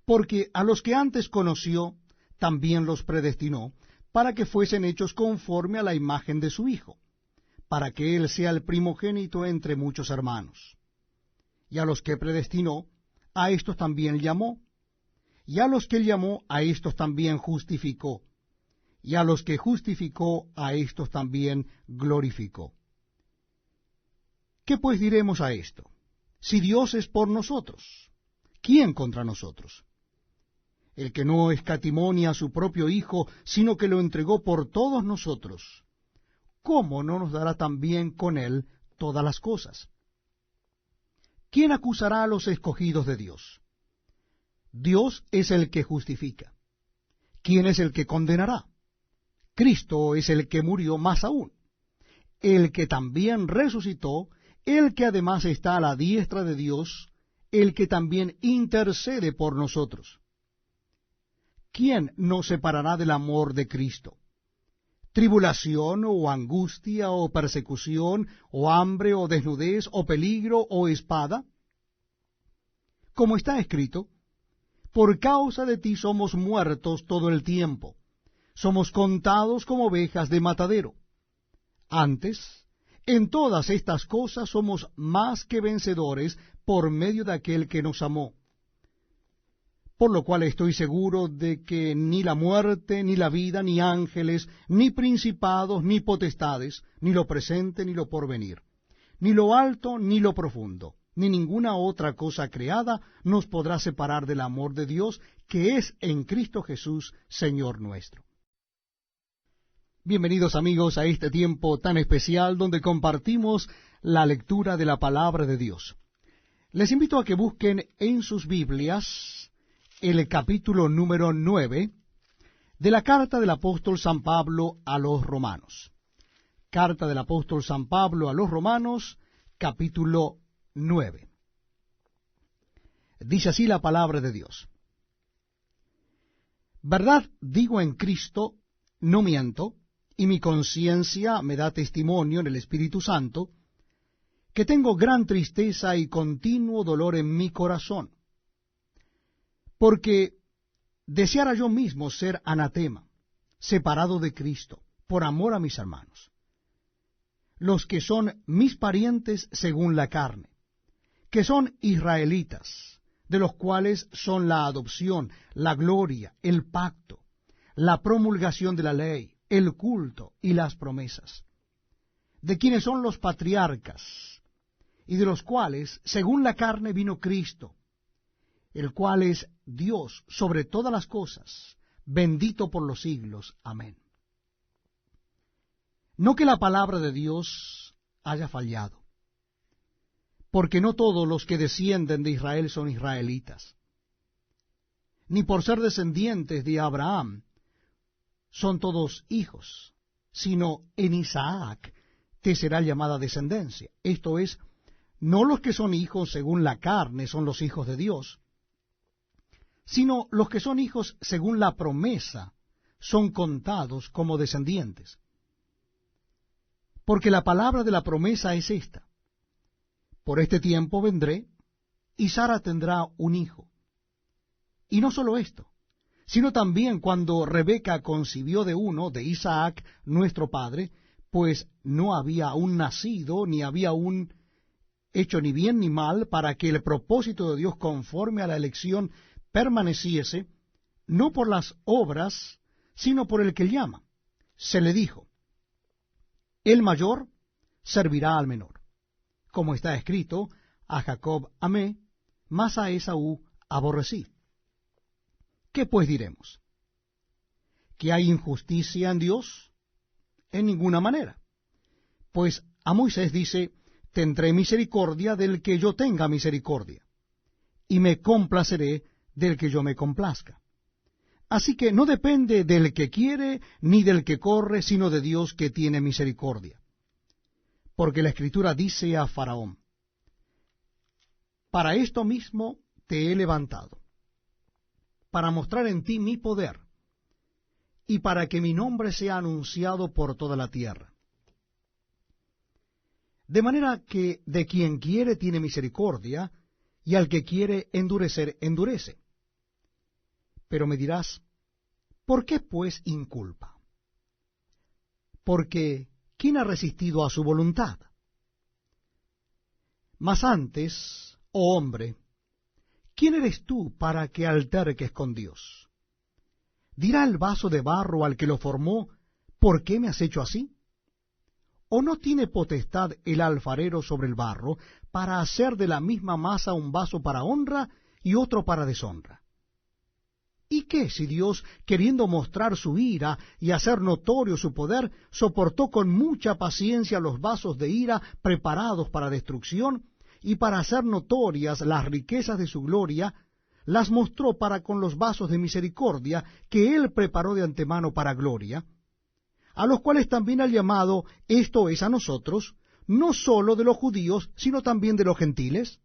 Porque a los que antes conoció, también los predestinó, para que fuesen hechos conforme a la imagen de su Hijo, para que Él sea el primogénito entre muchos hermanos. Y a los que predestinó, a éstos también llamó, y a los que llamó, a éstos también justificó, y a los que justificó, a éstos también glorificó. ¿Qué pues diremos a esto? Si Dios es por nosotros, ¿quién contra nosotros? El que no escatimó ni a su propio Hijo, sino que lo entregó por todos nosotros, ¿cómo no nos dará también con Él todas las cosas? ¿Quién acusará a los escogidos de Dios? Dios es el que justifica. ¿Quién es el que condenará? Cristo es el que murió, más aún, el que también resucitó, el que además está a la diestra de Dios, el que también intercede por nosotros. ¿Quién nos separará del amor de Cristo? ¿Tribulación, o angustia, o persecución, o hambre, o desnudez, o peligro, o espada? Como está escrito, por causa de ti somos muertos todo el tiempo, somos contados como ovejas de matadero. Antes, en todas estas cosas somos más que vencedores por medio de aquel que nos amó. Por lo cual estoy seguro de que ni la muerte, ni la vida, ni ángeles, ni principados, ni potestades, ni lo presente, ni lo porvenir, ni lo alto, ni lo profundo, ni ninguna otra cosa creada nos podrá separar del amor de Dios, que es en Cristo Jesús, Señor nuestro. Bienvenidos amigos a este tiempo tan especial donde compartimos la lectura de la palabra de Dios. Les invito a que busquen en sus Biblias el capítulo número 9 de la carta del apóstol San Pablo a los Romanos. Carta del apóstol San Pablo a los Romanos, capítulo 9. Dice así la palabra de Dios. Verdad digo en Cristo, no miento, y mi conciencia me da testimonio en el Espíritu Santo, que tengo gran tristeza y continuo dolor en mi corazón, porque deseara yo mismo ser anatema, separado de Cristo, por amor a mis hermanos, los que son mis parientes según la carne, que son israelitas, de los cuales son la adopción, la gloria, el pacto, la promulgación de la ley, el culto y las promesas, de quienes son los patriarcas, y de los cuales, según la carne, vino Cristo, el cual es Dios sobre todas las cosas, bendito por los siglos. Amén. No que la palabra de Dios haya fallado, porque no todos los que descienden de Israel son israelitas, ni por ser descendientes de Abraham son todos hijos, sino en Isaac te será llamada descendencia. Esto es, no los que son hijos según la carne son los hijos de Dios, sino los que son hijos según la promesa son contados como descendientes. Porque la palabra de la promesa es esta: por este tiempo vendré, y Sara tendrá un hijo. Y no solo esto, sino también cuando Rebeca concibió de uno, de Isaac, nuestro padre, pues no había aún nacido, ni había aún hecho ni bien ni mal, para que el propósito de Dios conforme a la elección permaneciese, no por las obras, sino por el que llama. Se le dijo: el mayor servirá al menor. Como está escrito, a Jacob amé, mas a Esaú aborrecí. ¿Qué pues diremos? ¿Que hay injusticia en Dios? En ninguna manera. Pues a Moisés dice: tendré misericordia del que yo tenga misericordia, y me complaceré del que yo me complazca. Así que no depende del que quiere ni del que corre, sino de Dios que tiene misericordia. Porque la Escritura dice a Faraón: para esto mismo te he levantado, para mostrar en ti mi poder, y para que mi nombre sea anunciado por toda la tierra. De manera que de quien quiere tiene misericordia, y al que quiere endurecer, endurece. Pero me dirás: ¿por qué pues inculpa? Porque ¿quién ha resistido a su voluntad? Mas antes, oh hombre, ¿quién eres tú para que alterques con Dios? ¿Dirá el vaso de barro al que lo formó: ¿por qué me has hecho así? ¿O no tiene potestad el alfarero sobre el barro para hacer de la misma masa un vaso para honra y otro para deshonra? ¿Y qué si Dios, queriendo mostrar su ira y hacer notorio su poder, soportó con mucha paciencia los vasos de ira preparados para destrucción, y para hacer notorias las riquezas de su gloria, las mostró para con los vasos de misericordia que él preparó de antemano para gloria, a los cuales también ha llamado, esto es, a nosotros, no sólo de los judíos, sino también de los gentiles?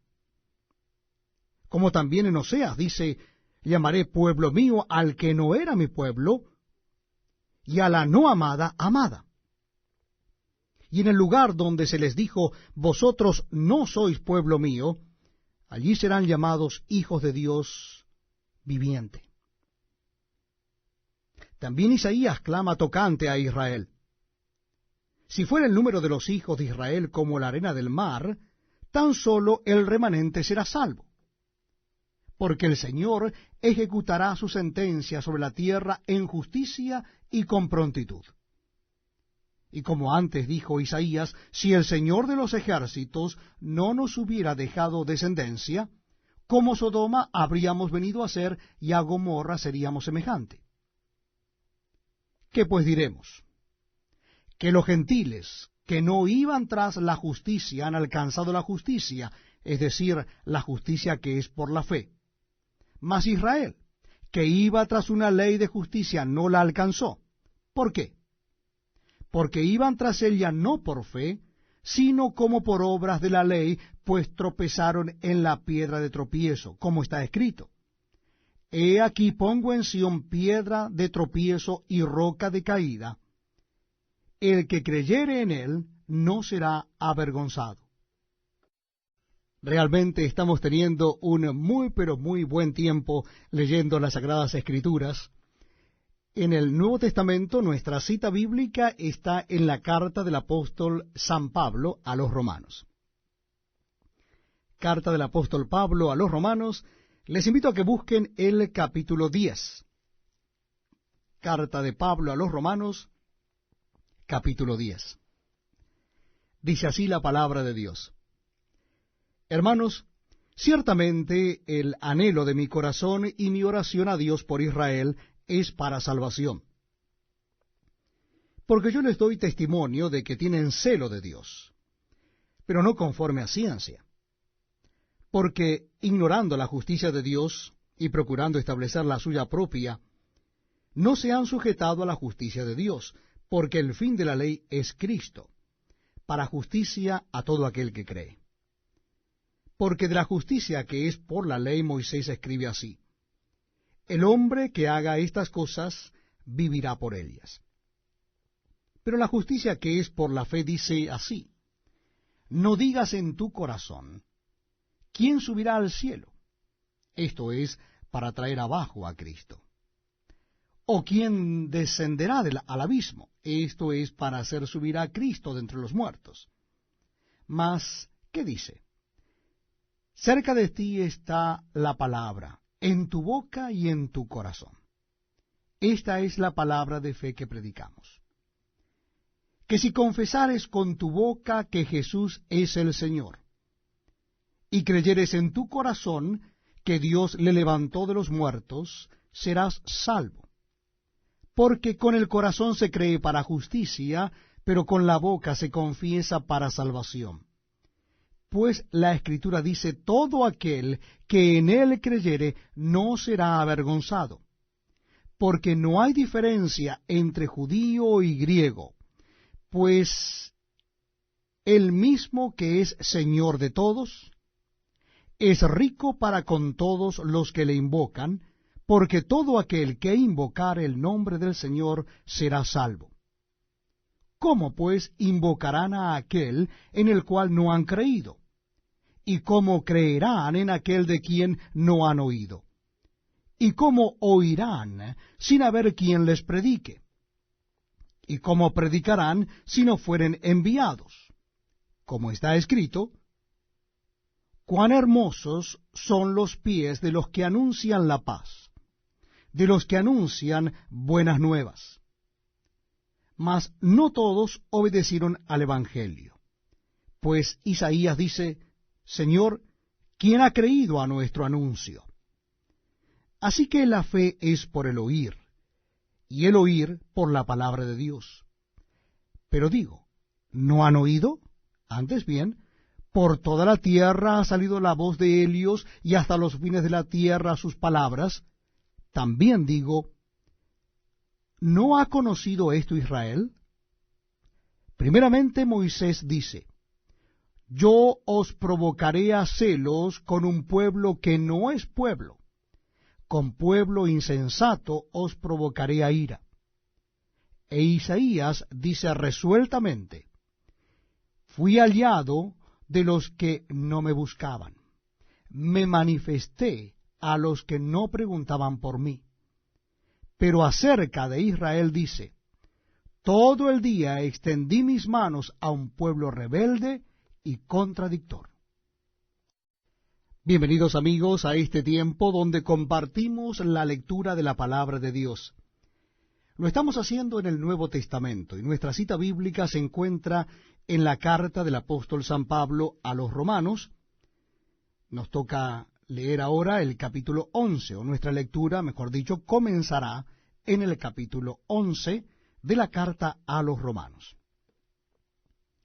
Como también en Oseas dice: llamaré pueblo mío al que no era mi pueblo, y a la no amada, amada. Y en el lugar donde se les dijo: vosotros no sois pueblo mío, allí serán llamados hijos de Dios viviente. También Isaías clama tocante a Israel: si fuera el número de los hijos de Israel como la arena del mar, tan solo el remanente será salvo. Porque el Señor ejecutará su sentencia sobre la tierra en justicia y con prontitud. Y como antes dijo Isaías: si el Señor de los ejércitos no nos hubiera dejado descendencia, como Sodoma habríamos venido a ser, y a Gomorra seríamos semejante. ¿Qué pues diremos? Que los gentiles que no iban tras la justicia han alcanzado la justicia, es decir, la justicia que es por la fe. Mas Israel, que iba tras una ley de justicia, no la alcanzó. ¿Por qué? Porque iban tras ella no por fe, sino como por obras de la ley, pues tropezaron en la piedra de tropiezo, como está escrito: he aquí pongo en Sión piedra de tropiezo y roca de caída. El que creyere en él no será avergonzado. Realmente estamos teniendo un muy pero muy buen tiempo leyendo las Sagradas Escrituras, En el Nuevo Testamento nuestra cita bíblica está en la carta del apóstol San Pablo a los Romanos. Carta del apóstol Pablo a los Romanos, les invito a que busquen el capítulo 10. Carta de Pablo a los Romanos, capítulo 10. Dice así la palabra de Dios. Hermanos, ciertamente el anhelo de mi corazón y mi oración a Dios por Israel es para salvación. Porque yo les doy testimonio de que tienen celo de Dios, pero no conforme a ciencia. Porque ignorando la justicia de Dios y procurando establecer la suya propia, no se han sujetado a la justicia de Dios, porque el fin de la ley es Cristo, para justicia a todo aquel que cree. Porque de la justicia que es por la ley Moisés escribe así: el hombre que haga estas cosas vivirá por ellas. Pero la justicia que es por la fe dice así: no digas en tu corazón, ¿quién subirá al cielo? Esto es, para traer abajo a Cristo. ¿O quién descenderá al abismo? Esto es, para hacer subir a Cristo de entre los muertos. Mas, ¿qué dice? Cerca de ti está la palabra, en tu boca y en tu corazón. Esta es la palabra de fe que predicamos. Que si confesares con tu boca que Jesús es el Señor, y creyeres en tu corazón que Dios le levantó de los muertos, serás salvo. Porque con el corazón se cree para justicia, pero con la boca se confiesa para salvación. Pues la Escritura dice: todo aquel que en él creyere no será avergonzado. Porque no hay diferencia entre judío y griego, pues el mismo que es Señor de todos, es rico para con todos los que le invocan, porque todo aquel que invocare el nombre del Señor será salvo. ¿Cómo pues invocarán a aquel en el cual no han creído? ¿Y cómo creerán en aquel de quien no han oído? ¿Y cómo oirán sin haber quien les predique? ¿Y cómo predicarán si no fueren enviados? Como está escrito: cuán hermosos son los pies de los que anuncian la paz, de los que anuncian buenas nuevas. Mas no todos obedecieron al Evangelio. Pues Isaías dice: Señor, ¿quién ha creído a nuestro anuncio? Así que la fe es por el oír, y el oír por la palabra de Dios. Pero digo, ¿no han oído? Antes bien, por toda la tierra ha salido la voz de Elios, y hasta los fines de la tierra sus palabras. También digo, ¿no ha conocido esto Israel? Primeramente Moisés dice: yo os provocaré a celos con un pueblo que no es pueblo, con pueblo insensato os provocaré a ira. E Isaías dice resueltamente: fui hallado de los que no me buscaban, me manifesté a los que no preguntaban por mí. Pero acerca de Israel dice: todo el día extendí mis manos a un pueblo rebelde y contradictor. Bienvenidos amigos a este tiempo donde compartimos la lectura de la palabra de Dios. Lo estamos haciendo en el Nuevo Testamento y nuestra cita bíblica se encuentra en la carta del apóstol San Pablo a los Romanos. Nos toca leer ahora el capítulo 11, o nuestra lectura, mejor dicho, comenzará en el capítulo 11 de la carta a los Romanos.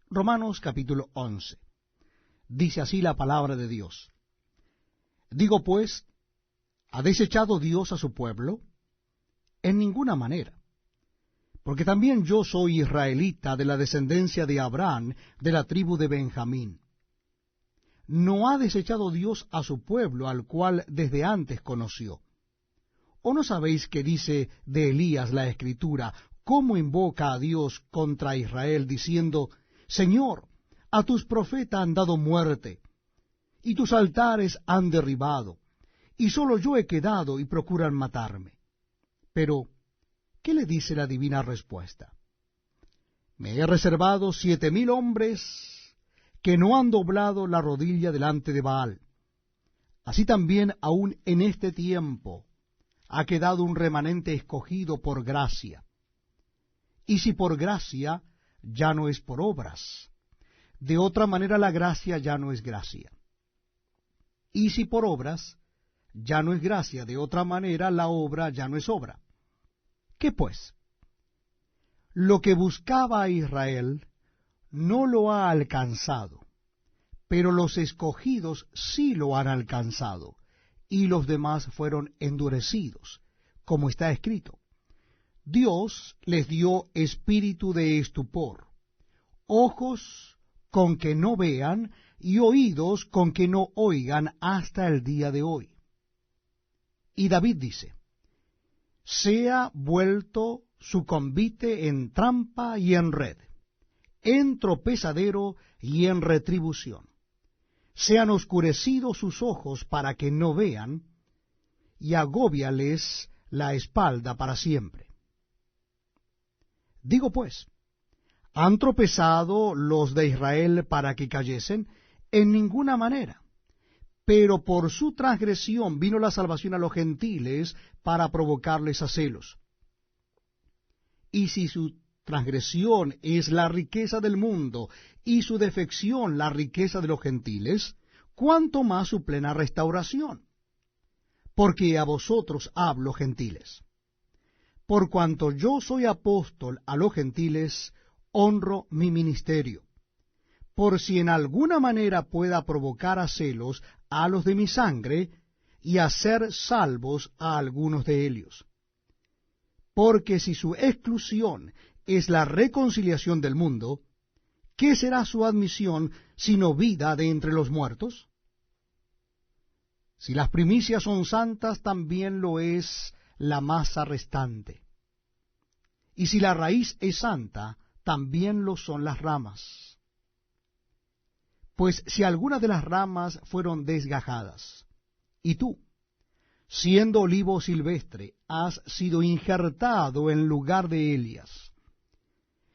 Romanos capítulo 11. Dice así la palabra de Dios. Digo pues, ¿ha desechado Dios a su pueblo? En ninguna manera. Porque también yo soy israelita de la descendencia de Abraham, de la tribu de Benjamín. ¿No ha desechado Dios a su pueblo, al cual desde antes conoció? ¿O no sabéis que dice de Elías la Escritura, cómo invoca a Dios contra Israel, diciendo: Señor, a tus profetas han dado muerte, y tus altares han derribado, y solo yo he quedado y procuran matarme? Pero, ¿qué le dice la divina respuesta? Me he reservado 7,000 hombres que no han doblado la rodilla delante de Baal. Así también aún en este tiempo ha quedado un remanente escogido por gracia. Y si por gracia, ya no es por obras. De otra manera la gracia ya no es gracia. Y si por obras, ya no es gracia. De otra manera la obra ya no es obra. ¿Qué pues? Lo que buscaba a Israel no lo ha alcanzado, pero los escogidos sí lo han alcanzado, y los demás fueron endurecidos, como está escrito. Dios les dio espíritu de estupor, ojos con que no vean y oídos con que no oigan hasta el día de hoy. Y David dice, sea vuelto su convite en trampa y en red, en tropezadero y en retribución. Sean oscurecidos sus ojos para que no vean, y agóbiales la espalda para siempre. Digo pues, ¿han tropezado los de Israel para que cayesen? En ninguna manera. Pero por su transgresión vino la salvación a los gentiles para provocarles a celos. Y si su transgresión es la riqueza del mundo y su defección la riqueza de los gentiles, ¿cuánto más su plena restauración? Porque a vosotros hablo, gentiles. Por cuanto yo soy apóstol a los gentiles, honro mi ministerio, por si en alguna manera pueda provocar a celos a los de mi sangre y hacer salvos a algunos de ellos. Porque si su exclusión es la reconciliación del mundo, ¿qué será su admisión sino vida de entre los muertos? Si las primicias son santas, también lo es la masa restante. Y si la raíz es santa, también lo son las ramas. Pues si algunas de las ramas fueron desgajadas, y tú, siendo olivo silvestre, has sido injertado en lugar de Elias,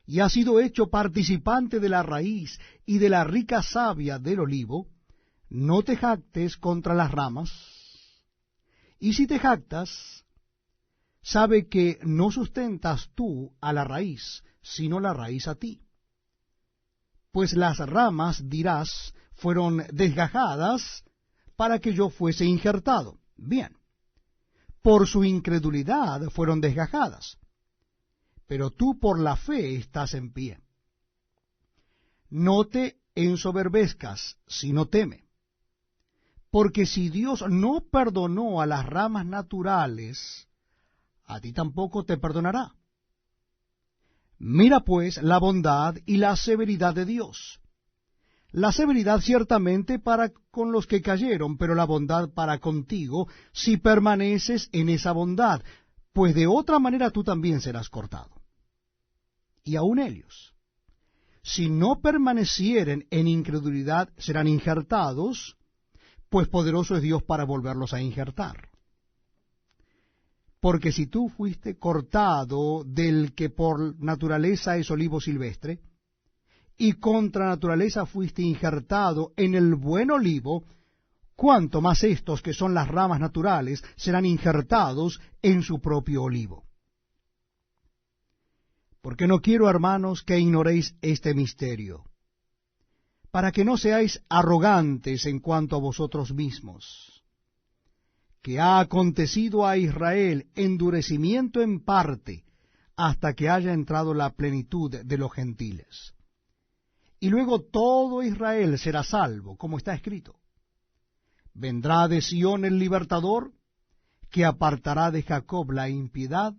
y has sido hecho participante de la raíz y de la rica savia del olivo, no te jactes contra las ramas, y si te jactas, sabe que no sustentas tú a la raíz, sino la raíz a ti. Pues las ramas, dirás, fueron desgajadas para que yo fuese injertado. Bien, por su incredulidad fueron desgajadas, pero tú por la fe estás en pie. No te ensoberbezcas, sino teme. Porque si Dios no perdonó a las ramas naturales, a ti tampoco te perdonará. Mira pues la bondad y la severidad de Dios. La severidad ciertamente para con los que cayeron, pero la bondad para contigo, si permaneces en esa bondad, pues de otra manera tú también serás cortado. Y aun ellos, si no permanecieren en incredulidad, serán injertados, pues poderoso es Dios para volverlos a injertar. Porque si tú fuiste cortado del que por naturaleza es olivo silvestre, y contra naturaleza fuiste injertado en el buen olivo, cuánto más estos que son las ramas naturales serán injertados en su propio olivo. Porque no quiero, hermanos, que ignoréis este misterio, para que no seáis arrogantes en cuanto a vosotros mismos, que ha acontecido a Israel endurecimiento en parte, hasta que haya entrado la plenitud de los gentiles. Y luego todo Israel será salvo, como está escrito. Vendrá de Sión el libertador, que apartará de Jacob la impiedad,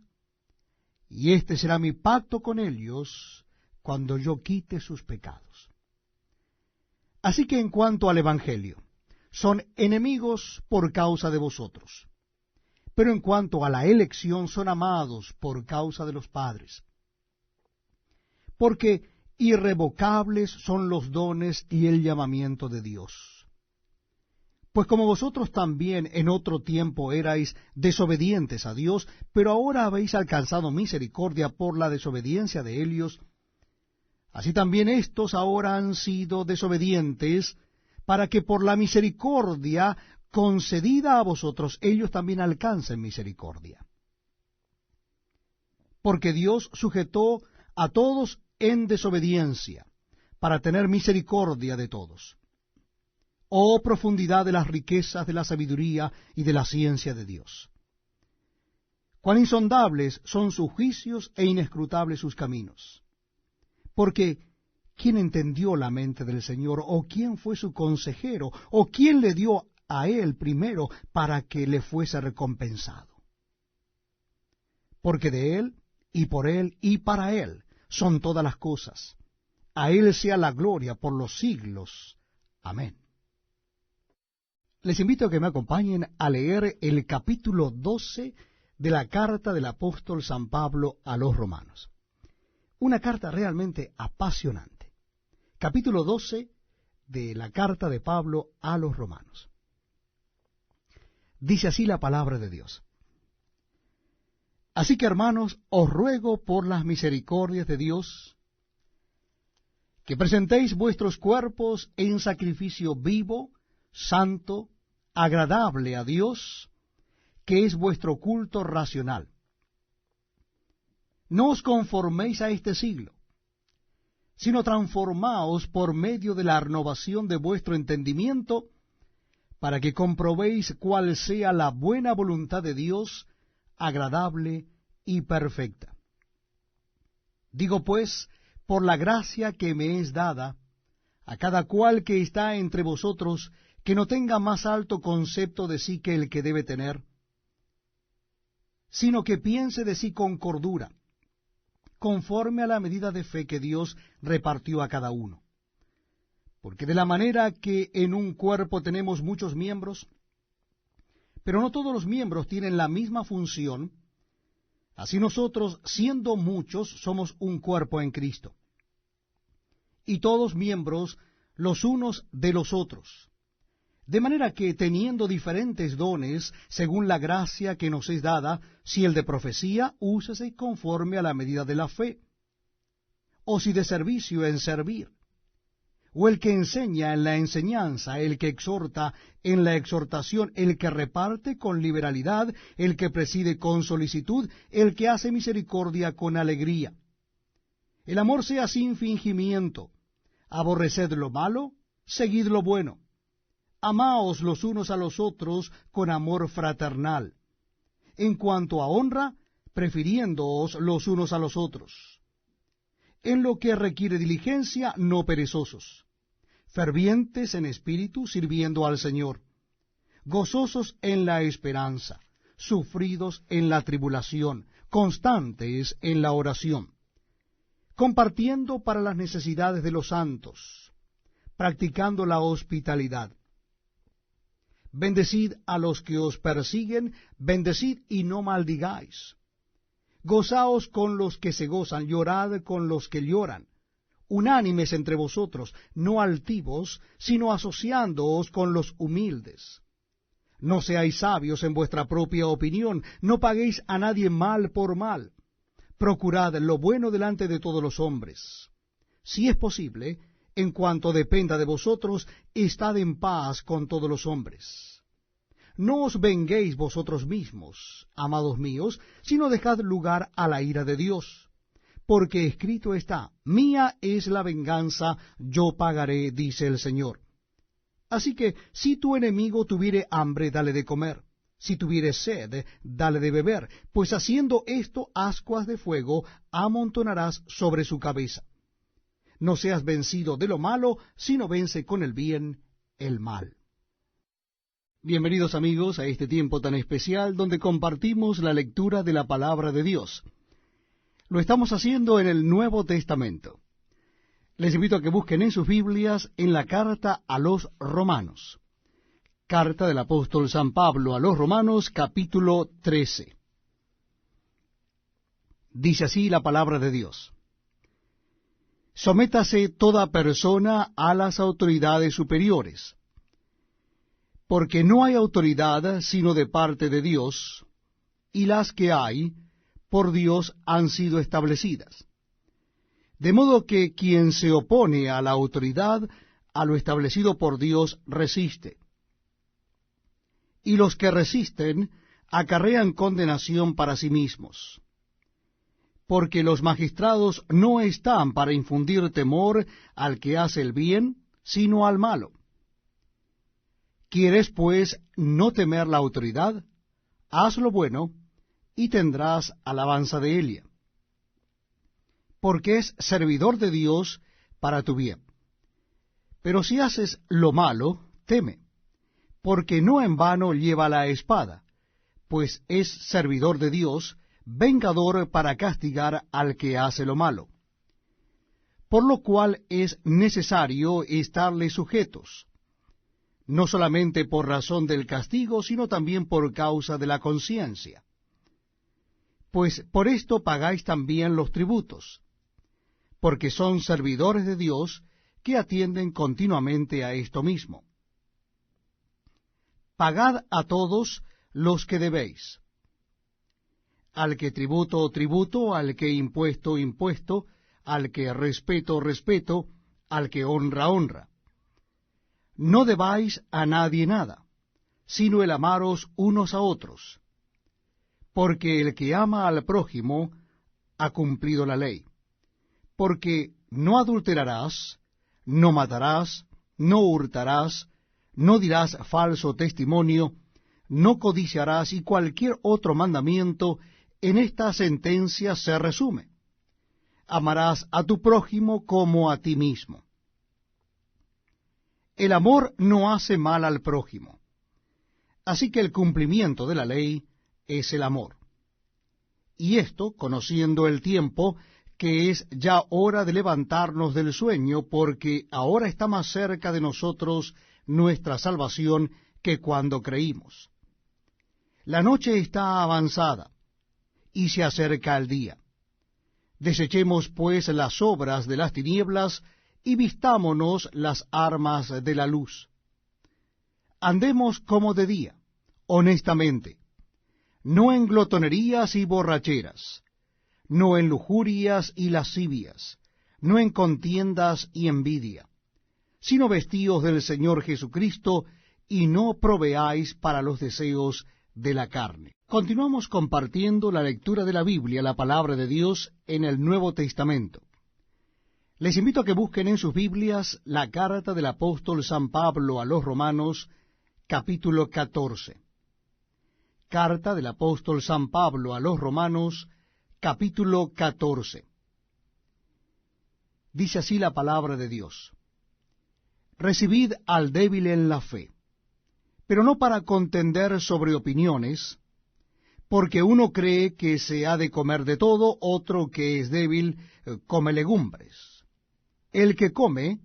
y este será mi pacto con ellos, cuando yo quite sus pecados. Así que en cuanto al Evangelio, son enemigos por causa de vosotros, pero en cuanto a la elección son amados por causa de los padres. Porque irrevocables son los dones y el llamamiento de Dios. Pues como vosotros también en otro tiempo erais desobedientes a Dios, pero ahora habéis alcanzado misericordia por la desobediencia de ellos, así también éstos ahora han sido desobedientes, para que por la misericordia concedida a vosotros ellos también alcancen misericordia. Porque Dios sujetó a todos en desobediencia, para tener misericordia de todos. Oh profundidad de las riquezas de la sabiduría y de la ciencia de Dios. Cuán insondables son sus juicios e inescrutables sus caminos. Porque, ¿quién entendió la mente del Señor? ¿O quién fue su consejero? ¿O quién le dio a él primero para que le fuese recompensado? Porque de él, y por él, y para él son todas las cosas. A él sea la gloria por los siglos. Amén. Les invito a que me acompañen a leer el capítulo 12 de la carta del apóstol San Pablo a los romanos. Una carta realmente apasionante. Capítulo 12 de la carta de Pablo a los romanos. Dice así la palabra de Dios. Así que, hermanos, os ruego por las misericordias de Dios, que presentéis vuestros cuerpos en sacrificio vivo, santo, agradable a Dios, que es vuestro culto racional. No os conforméis a este siglo, sino transformaos por medio de la renovación de vuestro entendimiento, para que comprobéis cuál sea la buena voluntad de Dios, agradable y perfecta. Digo pues, por la gracia que me es dada, a cada cual que está entre vosotros, que no tenga más alto concepto de sí que el que debe tener, sino que piense de sí con cordura, conforme a la medida de fe que Dios repartió a cada uno. Porque de la manera que en un cuerpo tenemos muchos miembros, pero no todos los miembros tienen la misma función, así nosotros, siendo muchos, somos un cuerpo en Cristo, y todos miembros los unos de los otros. De manera que, teniendo diferentes dones, según la gracia que nos es dada, si el de profecía, úsese conforme a la medida de la fe, o si de servicio, en servir, o el que enseña en la enseñanza, el que exhorta en la exhortación, el que reparte con liberalidad, el que preside con solicitud, el que hace misericordia con alegría. El amor sea sin fingimiento, aborreced lo malo, seguid lo bueno. Amaos los unos a los otros con amor fraternal. En cuanto a honra, prefiriéndoos los unos a los otros. En lo que requiere diligencia, no perezosos. Fervientes en espíritu, sirviendo al Señor. Gozosos en la esperanza. Sufridos en la tribulación. Constantes en la oración. Compartiendo para las necesidades de los santos. Practicando la hospitalidad. Bendecid a los que os persiguen, bendecid y no maldigáis. Gozaos con los que se gozan, llorad con los que lloran. Unánimes entre vosotros, no altivos, sino asociándoos con los humildes. No seáis sabios en vuestra propia opinión, no paguéis a nadie mal por mal. Procurad lo bueno delante de todos los hombres. Si es posible, en cuanto dependa de vosotros, estad en paz con todos los hombres. No os venguéis vosotros mismos, amados míos, sino dejad lugar a la ira de Dios. Porque escrito está, mía es la venganza, yo pagaré, dice el Señor. Así que, si tu enemigo tuviere hambre, dale de comer. Si tuviere sed, dale de beber, pues haciendo esto, ascuas de fuego amontonarás sobre su cabeza. No seas vencido de lo malo, sino vence con el bien el mal. Bienvenidos amigos a este tiempo tan especial donde compartimos la lectura de la palabra de Dios. Lo estamos haciendo en el Nuevo Testamento. Les invito a que busquen en sus Biblias en la carta a los Romanos. Carta del apóstol San Pablo a los Romanos, capítulo 13. Dice así la palabra de Dios. Sométase toda persona a las autoridades superiores, porque no hay autoridad sino de parte de Dios, y las que hay, por Dios han sido establecidas. De modo que quien se opone a la autoridad, a lo establecido por Dios, resiste. Y los que resisten acarrean condenación para sí mismos. Porque los magistrados no están para infundir temor al que hace el bien, sino al malo. ¿Quieres, pues, no temer la autoridad? Haz lo bueno, y tendrás alabanza de ella. Porque es servidor de Dios para tu bien. Pero si haces lo malo, teme, porque no en vano lleva la espada, pues es servidor de Dios, vengador para castigar al que hace lo malo. Por lo cual es necesario estarle sujetos, no solamente por razón del castigo, sino también por causa de la conciencia. Pues por esto pagáis también los tributos, porque son servidores de Dios que atienden continuamente a esto mismo. Pagad a todos los que debéis. Al que tributo, tributo; al que impuesto, impuesto; al que respeto, respeto; al que honra, honra. No debáis a nadie nada, sino el amaros unos a otros, porque el que ama al prójimo ha cumplido la ley. Porque no adulterarás, no matarás, no hurtarás, no dirás falso testimonio, no codiciarás, y cualquier otro mandamiento en esta sentencia se resume: amarás a tu prójimo como a ti mismo. El amor no hace mal al prójimo. Así que el cumplimiento de la ley es el amor. Y esto, conociendo el tiempo, que es ya hora de levantarnos del sueño, porque ahora está más cerca de nosotros nuestra salvación que cuando creímos. La noche está avanzada, y se acerca el día. Desechemos pues las obras de las tinieblas, y vistámonos las armas de la luz. Andemos como de día, honestamente, no en glotonerías y borracheras, no en lujurias y lascivias, no en contiendas y envidia, sino vestíos del Señor Jesucristo, y no proveáis para los deseos de la carne. Continuamos compartiendo la lectura de la Biblia, la palabra de Dios, en el Nuevo Testamento. Les invito a que busquen en sus Biblias la carta del apóstol San Pablo a los Romanos, capítulo 14. Carta del apóstol San Pablo a los Romanos, capítulo 14. Dice así la palabra de Dios: Recibid al débil en la fe, pero no para contender sobre opiniones, porque uno cree que se ha de comer de todo, otro que es débil come legumbres. El que come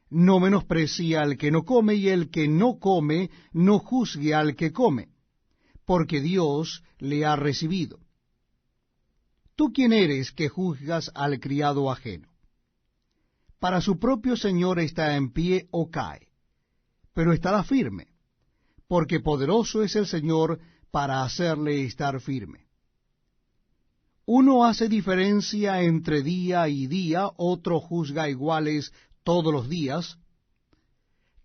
no menosprecia al que no come, y el que no come no juzgue al que come, porque Dios le ha recibido. ¿Tú quién eres que juzgas al criado ajeno? Para su propio Señor está en pie o cae, pero estará firme, porque poderoso es el Señor para hacerle estar firme. Uno hace diferencia entre día y día, otro juzga iguales todos los días.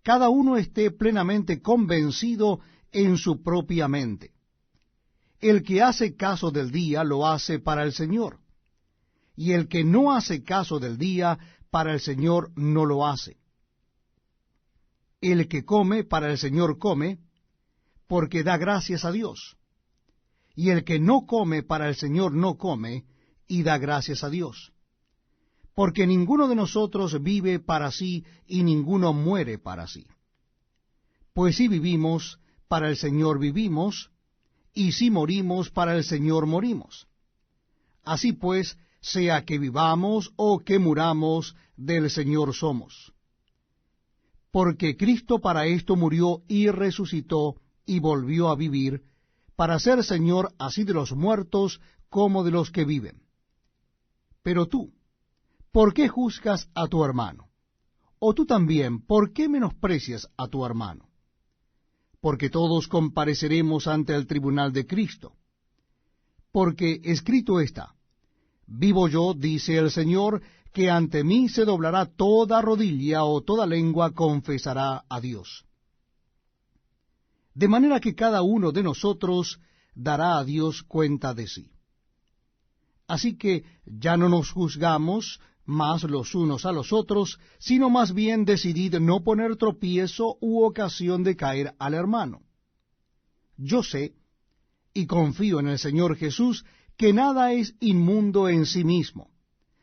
Cada uno esté plenamente convencido en su propia mente. El que hace caso del día lo hace para el Señor, y el que no hace caso del día, para el Señor no lo hace. El que come, para el Señor come, porque da gracias a Dios. Y el que no come, para el Señor no come, y da gracias a Dios. Porque ninguno de nosotros vive para sí, y ninguno muere para sí. Pues si vivimos, para el Señor vivimos, y si morimos, para el Señor morimos. Así pues, sea que vivamos o que muramos, del Señor somos. Porque Cristo para esto murió y resucitó y volvió a vivir, para ser Señor así de los muertos como de los que viven. Pero tú, ¿por qué juzgas a tu hermano? O tú también, ¿por qué menosprecias a tu hermano? porque todos compareceremos ante el tribunal de Cristo. Porque escrito está, vivo yo, dice el Señor, que ante mí se doblará toda rodilla o toda lengua confesará a Dios. De manera que cada uno de nosotros dará a Dios cuenta de sí. Así que ya no nos juzgamos más los unos a los otros, sino más bien decidid no poner tropiezo u ocasión de caer al hermano. Yo sé, y confío en el Señor Jesús, que nada es inmundo en sí mismo,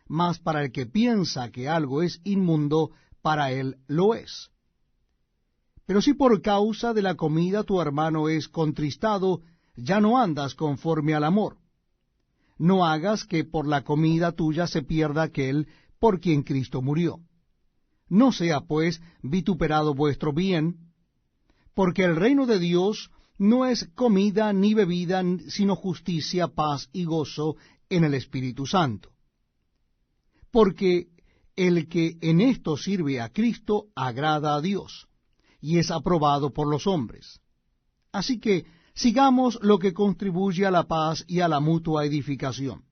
mas para el que piensa que algo es inmundo, para él lo es. Pero si por causa de la comida tu hermano es contristado, ya no andas conforme al amor. No hagas que por la comida tuya se pierda aquel por quien Cristo murió. No sea, pues, vituperado vuestro bien, porque el reino de Dios no es comida ni bebida, sino justicia, paz y gozo en el Espíritu Santo. Porque el que en esto sirve a Cristo agrada a Dios, y es aprobado por los hombres. Así que sigamos lo que contribuye a la paz y a la mutua edificación.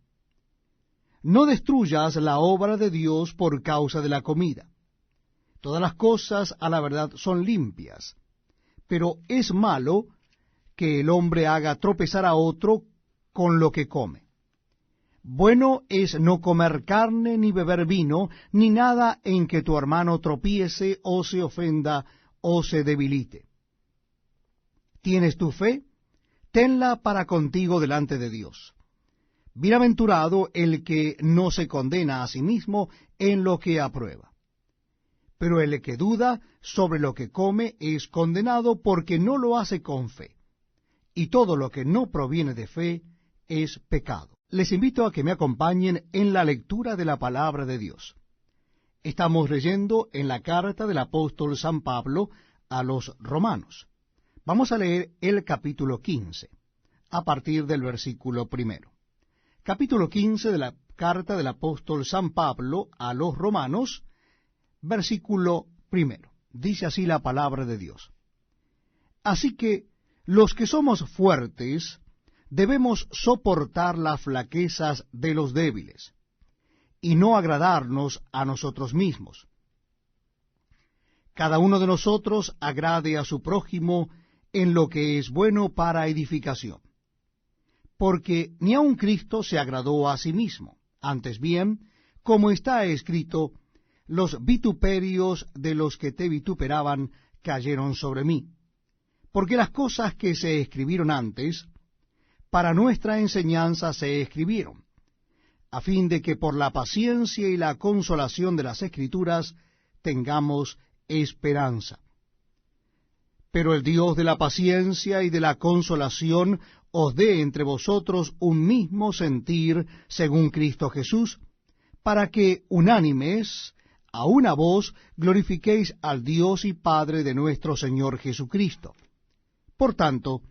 No destruyas la obra de Dios por causa de la comida. Todas las cosas a la verdad son limpias, pero es malo que el hombre haga tropezar a otro con lo que come. Bueno es no comer carne, ni beber vino, ni nada en que tu hermano tropiece, o se ofenda, o se debilite. ¿Tienes tu fe? Tenla para contigo delante de Dios. Bienaventurado el que no se condena a sí mismo en lo que aprueba. Pero el que duda sobre lo que come es condenado porque no lo hace con fe. Y todo lo que no proviene de fe es pecado. Les invito a que me acompañen en la lectura de la palabra de Dios. Estamos leyendo en la carta del apóstol San Pablo a los romanos. Vamos a leer el capítulo 15, a partir del versículo 1. Capítulo 15 de la carta del apóstol San Pablo a los romanos, versículo 1. Dice así la palabra de Dios. Así que los que somos fuertes debemos soportar las flaquezas de los débiles, y no agradarnos a nosotros mismos. Cada uno de nosotros agrade a su prójimo en lo que es bueno para edificación. Porque ni aun Cristo se agradó a sí mismo. Antes bien, como está escrito, los vituperios de los que te vituperaban cayeron sobre mí. Porque las cosas que se escribieron antes, para nuestra enseñanza se escribieron, a fin de que por la paciencia y la consolación de las Escrituras tengamos esperanza. Pero el Dios de la paciencia y de la consolación os dé entre vosotros un mismo sentir según Cristo Jesús, para que unánimes, a una voz, glorifiquéis al Dios y Padre de nuestro Señor Jesucristo. Por tanto,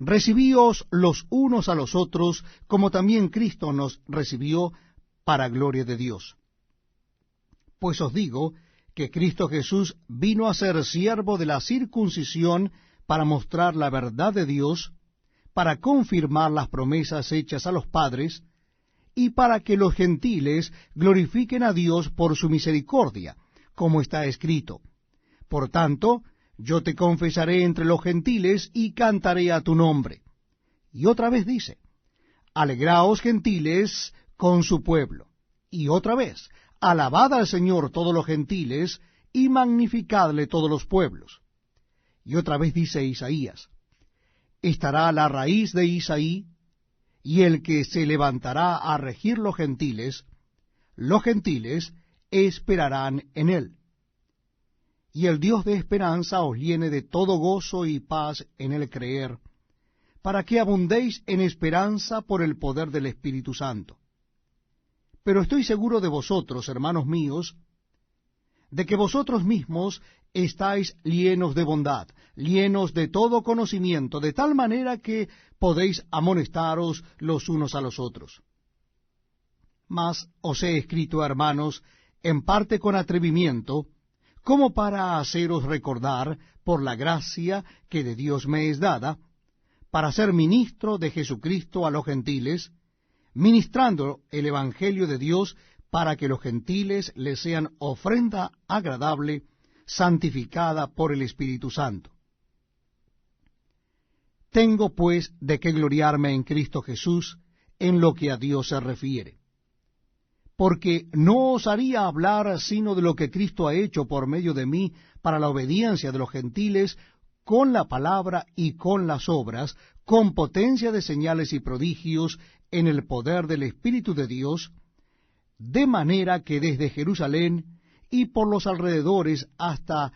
recibíos los unos a los otros, como también Cristo nos recibió para gloria de Dios. Pues os digo que Cristo Jesús vino a ser siervo de la circuncisión para mostrar la verdad de Dios, para confirmar las promesas hechas a los padres, y para que los gentiles glorifiquen a Dios por su misericordia, como está escrito. Por tanto, yo te confesaré entre los gentiles y cantaré a tu nombre. Y otra vez dice, alegraos gentiles con su pueblo. Y otra vez, alabad al Señor todos los gentiles, y magnificadle todos los pueblos. Y otra vez dice Isaías, estará la raíz de Isaí, y el que se levantará a regir los gentiles esperarán en él. Y el Dios de esperanza os llene de todo gozo y paz en el creer, para que abundéis en esperanza por el poder del Espíritu Santo. Pero estoy seguro de vosotros, hermanos míos, de que vosotros mismos estáis llenos de bondad, llenos de todo conocimiento, de tal manera que podéis amonestaros los unos a los otros. Mas os he escrito, hermanos, en parte con atrevimiento, como para haceros recordar, por la gracia que de Dios me es dada, para ser ministro de Jesucristo a los gentiles, ministrando el Evangelio de Dios, para que los gentiles le sean ofrenda agradable, santificada por el Espíritu Santo. Tengo pues de qué gloriarme en Cristo Jesús en lo que a Dios se refiere. Porque no osaría hablar sino de lo que Cristo ha hecho por medio de mí para la obediencia de los gentiles, con la palabra y con las obras, con potencia de señales y prodigios, en el poder del Espíritu de Dios, de manera que desde Jerusalén y por los alrededores hasta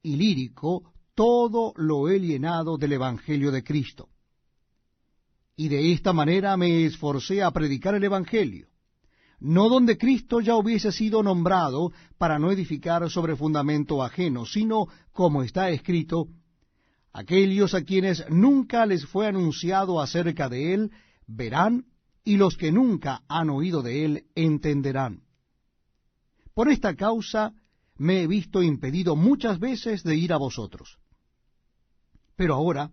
Ilírico, todo lo he llenado del Evangelio de Cristo. Y de esta manera me esforcé a predicar el Evangelio, no donde Cristo ya hubiese sido nombrado, para no edificar sobre fundamento ajeno, sino, como está escrito, aquellos a quienes nunca les fue anunciado acerca de él, verán, y los que nunca han oído de él, entenderán. Por esta causa me he visto impedido muchas veces de ir a vosotros. Pero ahora,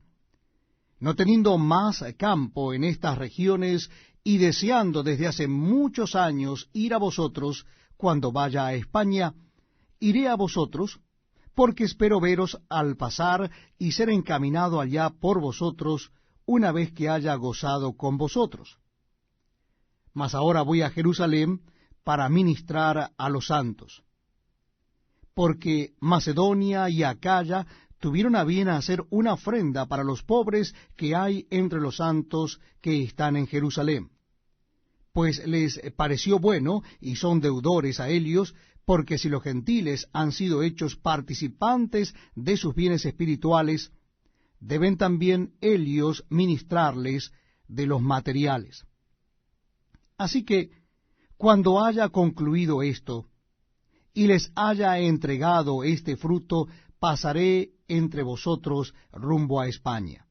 no teniendo más campo en estas regiones, y deseando desde hace muchos años ir a vosotros cuando vaya a España, iré a vosotros, porque espero veros al pasar y ser encaminado allá por vosotros, una vez que haya gozado con vosotros. Mas ahora voy a Jerusalén para ministrar a los santos, porque Macedonia y Acaya tuvieron a bien hacer una ofrenda para los pobres que hay entre los santos que están en Jerusalén, pues les pareció bueno, y son deudores a ellos, porque si los gentiles han sido hechos participantes de sus bienes espirituales, deben también ellos ministrarles de los materiales. Así que, cuando haya concluido esto, y les haya entregado este fruto, pasaré entre vosotros rumbo a España.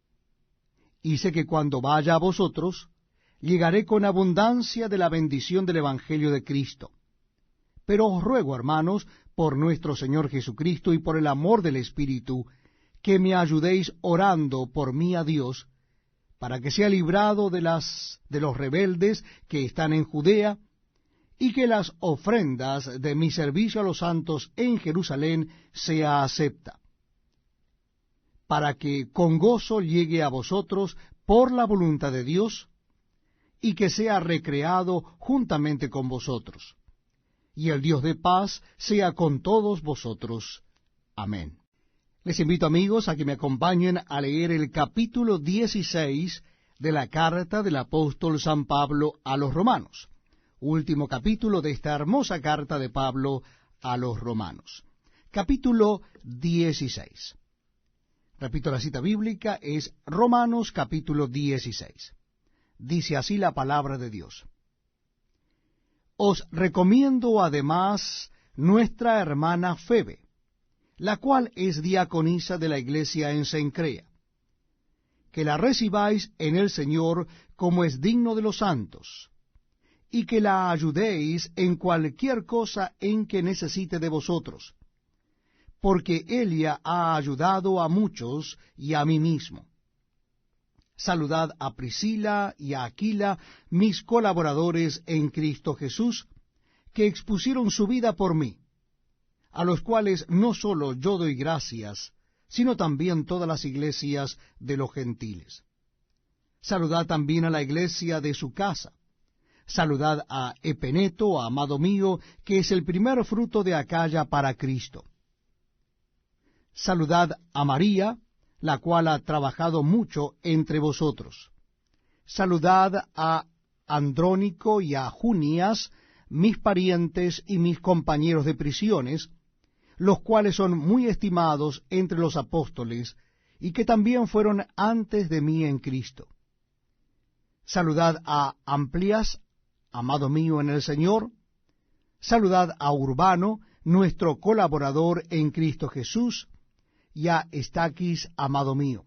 Y sé que cuando vaya a vosotros, llegaré con abundancia de la bendición del Evangelio de Cristo. Pero os ruego, hermanos, por nuestro Señor Jesucristo y por el amor del Espíritu, que me ayudéis orando por mí a Dios, para que sea librado de los rebeldes que están en Judea, y que las ofrendas de mi servicio a los santos en Jerusalén sea acepta, para que con gozo llegue a vosotros por la voluntad de Dios, y que sea recreado juntamente con vosotros. Y el Dios de paz sea con todos vosotros. Amén. Les invito, amigos, a que me acompañen a leer el capítulo 16 de la carta del apóstol San Pablo a los Romanos, último capítulo de esta hermosa carta de Pablo a los Romanos. Capítulo 16. Repito, la cita bíblica es Romanos capítulo 16. Dice así la palabra de Dios. Os recomiendo además nuestra hermana Febe, la cual es diaconisa de la iglesia en Cencrea, que la recibáis en el Señor como es digno de los santos, y que la ayudéis en cualquier cosa en que necesite de vosotros, porque ella ha ayudado a muchos y a mí mismo. Saludad a Priscila y a Aquila, mis colaboradores en Cristo Jesús, que expusieron su vida por mí, a los cuales no solo yo doy gracias, sino también todas las iglesias de los gentiles. Saludad también a la iglesia de su casa. Saludad a Epeneto, amado mío, que es el primer fruto de Acaya para Cristo. Saludad a María, la cual ha trabajado mucho entre vosotros. Saludad a Andrónico y a Junias, mis parientes y mis compañeros de prisiones, los cuales son muy estimados entre los apóstoles, y que también fueron antes de mí en Cristo. Saludad a Amplias, amado mío en el Señor. Saludad a Urbano, nuestro colaborador en Cristo Jesús, y a Estaquis, amado mío.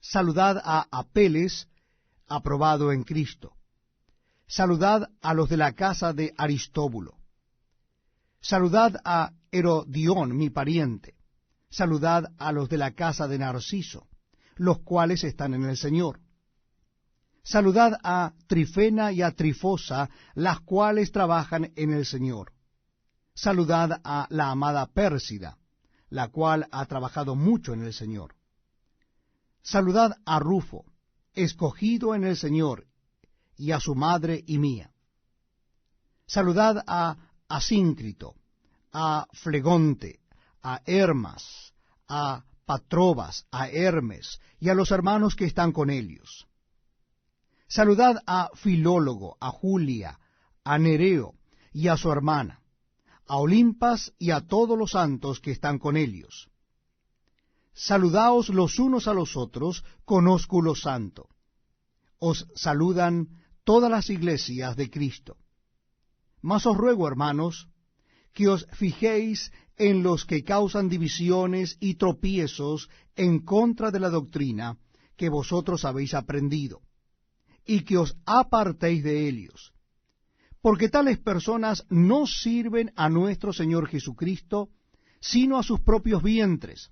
Saludad a Apeles, aprobado en Cristo. Saludad a los de la casa de Aristóbulo. Saludad a Herodión, mi pariente. Saludad a los de la casa de Narciso, los cuales están en el Señor. Saludad a Trifena y a Trifosa, las cuales trabajan en el Señor. Saludad a la amada Pérsida, la cual ha trabajado mucho en el Señor. Saludad a Rufo, escogido en el Señor, y a su madre y mía. Saludad a Asíncrito, a Flegonte, a Hermas, a Patrobas, a Hermes, y a los hermanos que están con ellos. Saludad a Filólogo, a Julia, a Nereo, y a su hermana, a Olimpas y a todos los santos que están con ellos. Saludaos los unos a los otros con ósculo santo. Os saludan todas las iglesias de Cristo. Mas os ruego, hermanos, que os fijéis en los que causan divisiones y tropiezos en contra de la doctrina que vosotros habéis aprendido, y que os apartéis de ellos, porque tales personas no sirven a nuestro Señor Jesucristo, sino a sus propios vientres,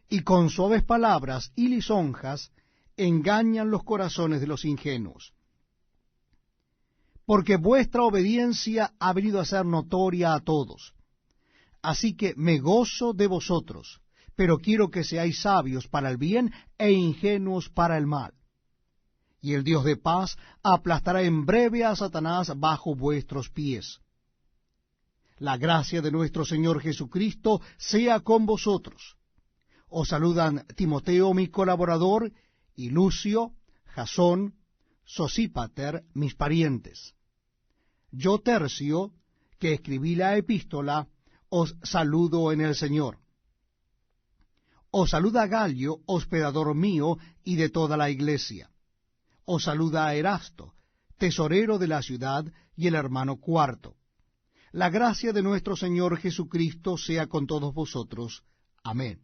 y con suaves palabras y lisonjas engañan los corazones de los ingenuos. Porque vuestra obediencia ha venido a ser notoria a todos. Así que me gozo de vosotros, pero quiero que seáis sabios para el bien e ingenuos para el mal. Y el Dios de paz aplastará en breve a Satanás bajo vuestros pies. La gracia de nuestro Señor Jesucristo sea con vosotros. Os saludan Timoteo, mi colaborador, y Lucio, Jasón, Sosípater, mis parientes. Yo, Tercio, que escribí la epístola, os saludo en el Señor. Os saluda Galio, hospedador mío y de toda la iglesia. Os saluda Erasto, tesorero de la ciudad, y el hermano Cuarto. La gracia de nuestro Señor Jesucristo sea con todos vosotros. Amén.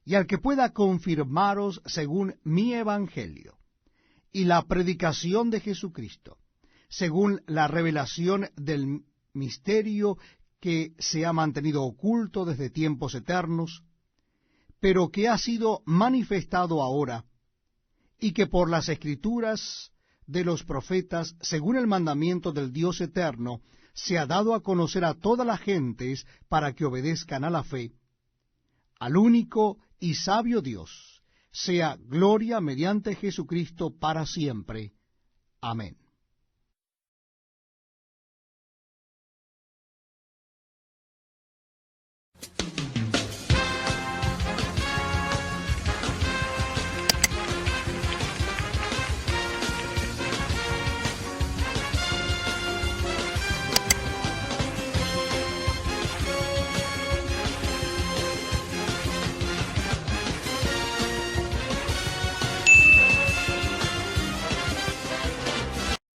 Y al que pueda confirmaros según mi evangelio, y la predicación de Jesucristo, según la revelación del misterio que se ha mantenido oculto desde tiempos eternos, pero que ha sido manifestado ahora, y que por las escrituras de los profetas, según el mandamiento del Dios eterno, se ha dado a conocer a todas las gentes para que obedezcan a la fe, al único y sabio Dios, sea gloria mediante Jesucristo para siempre. Amén.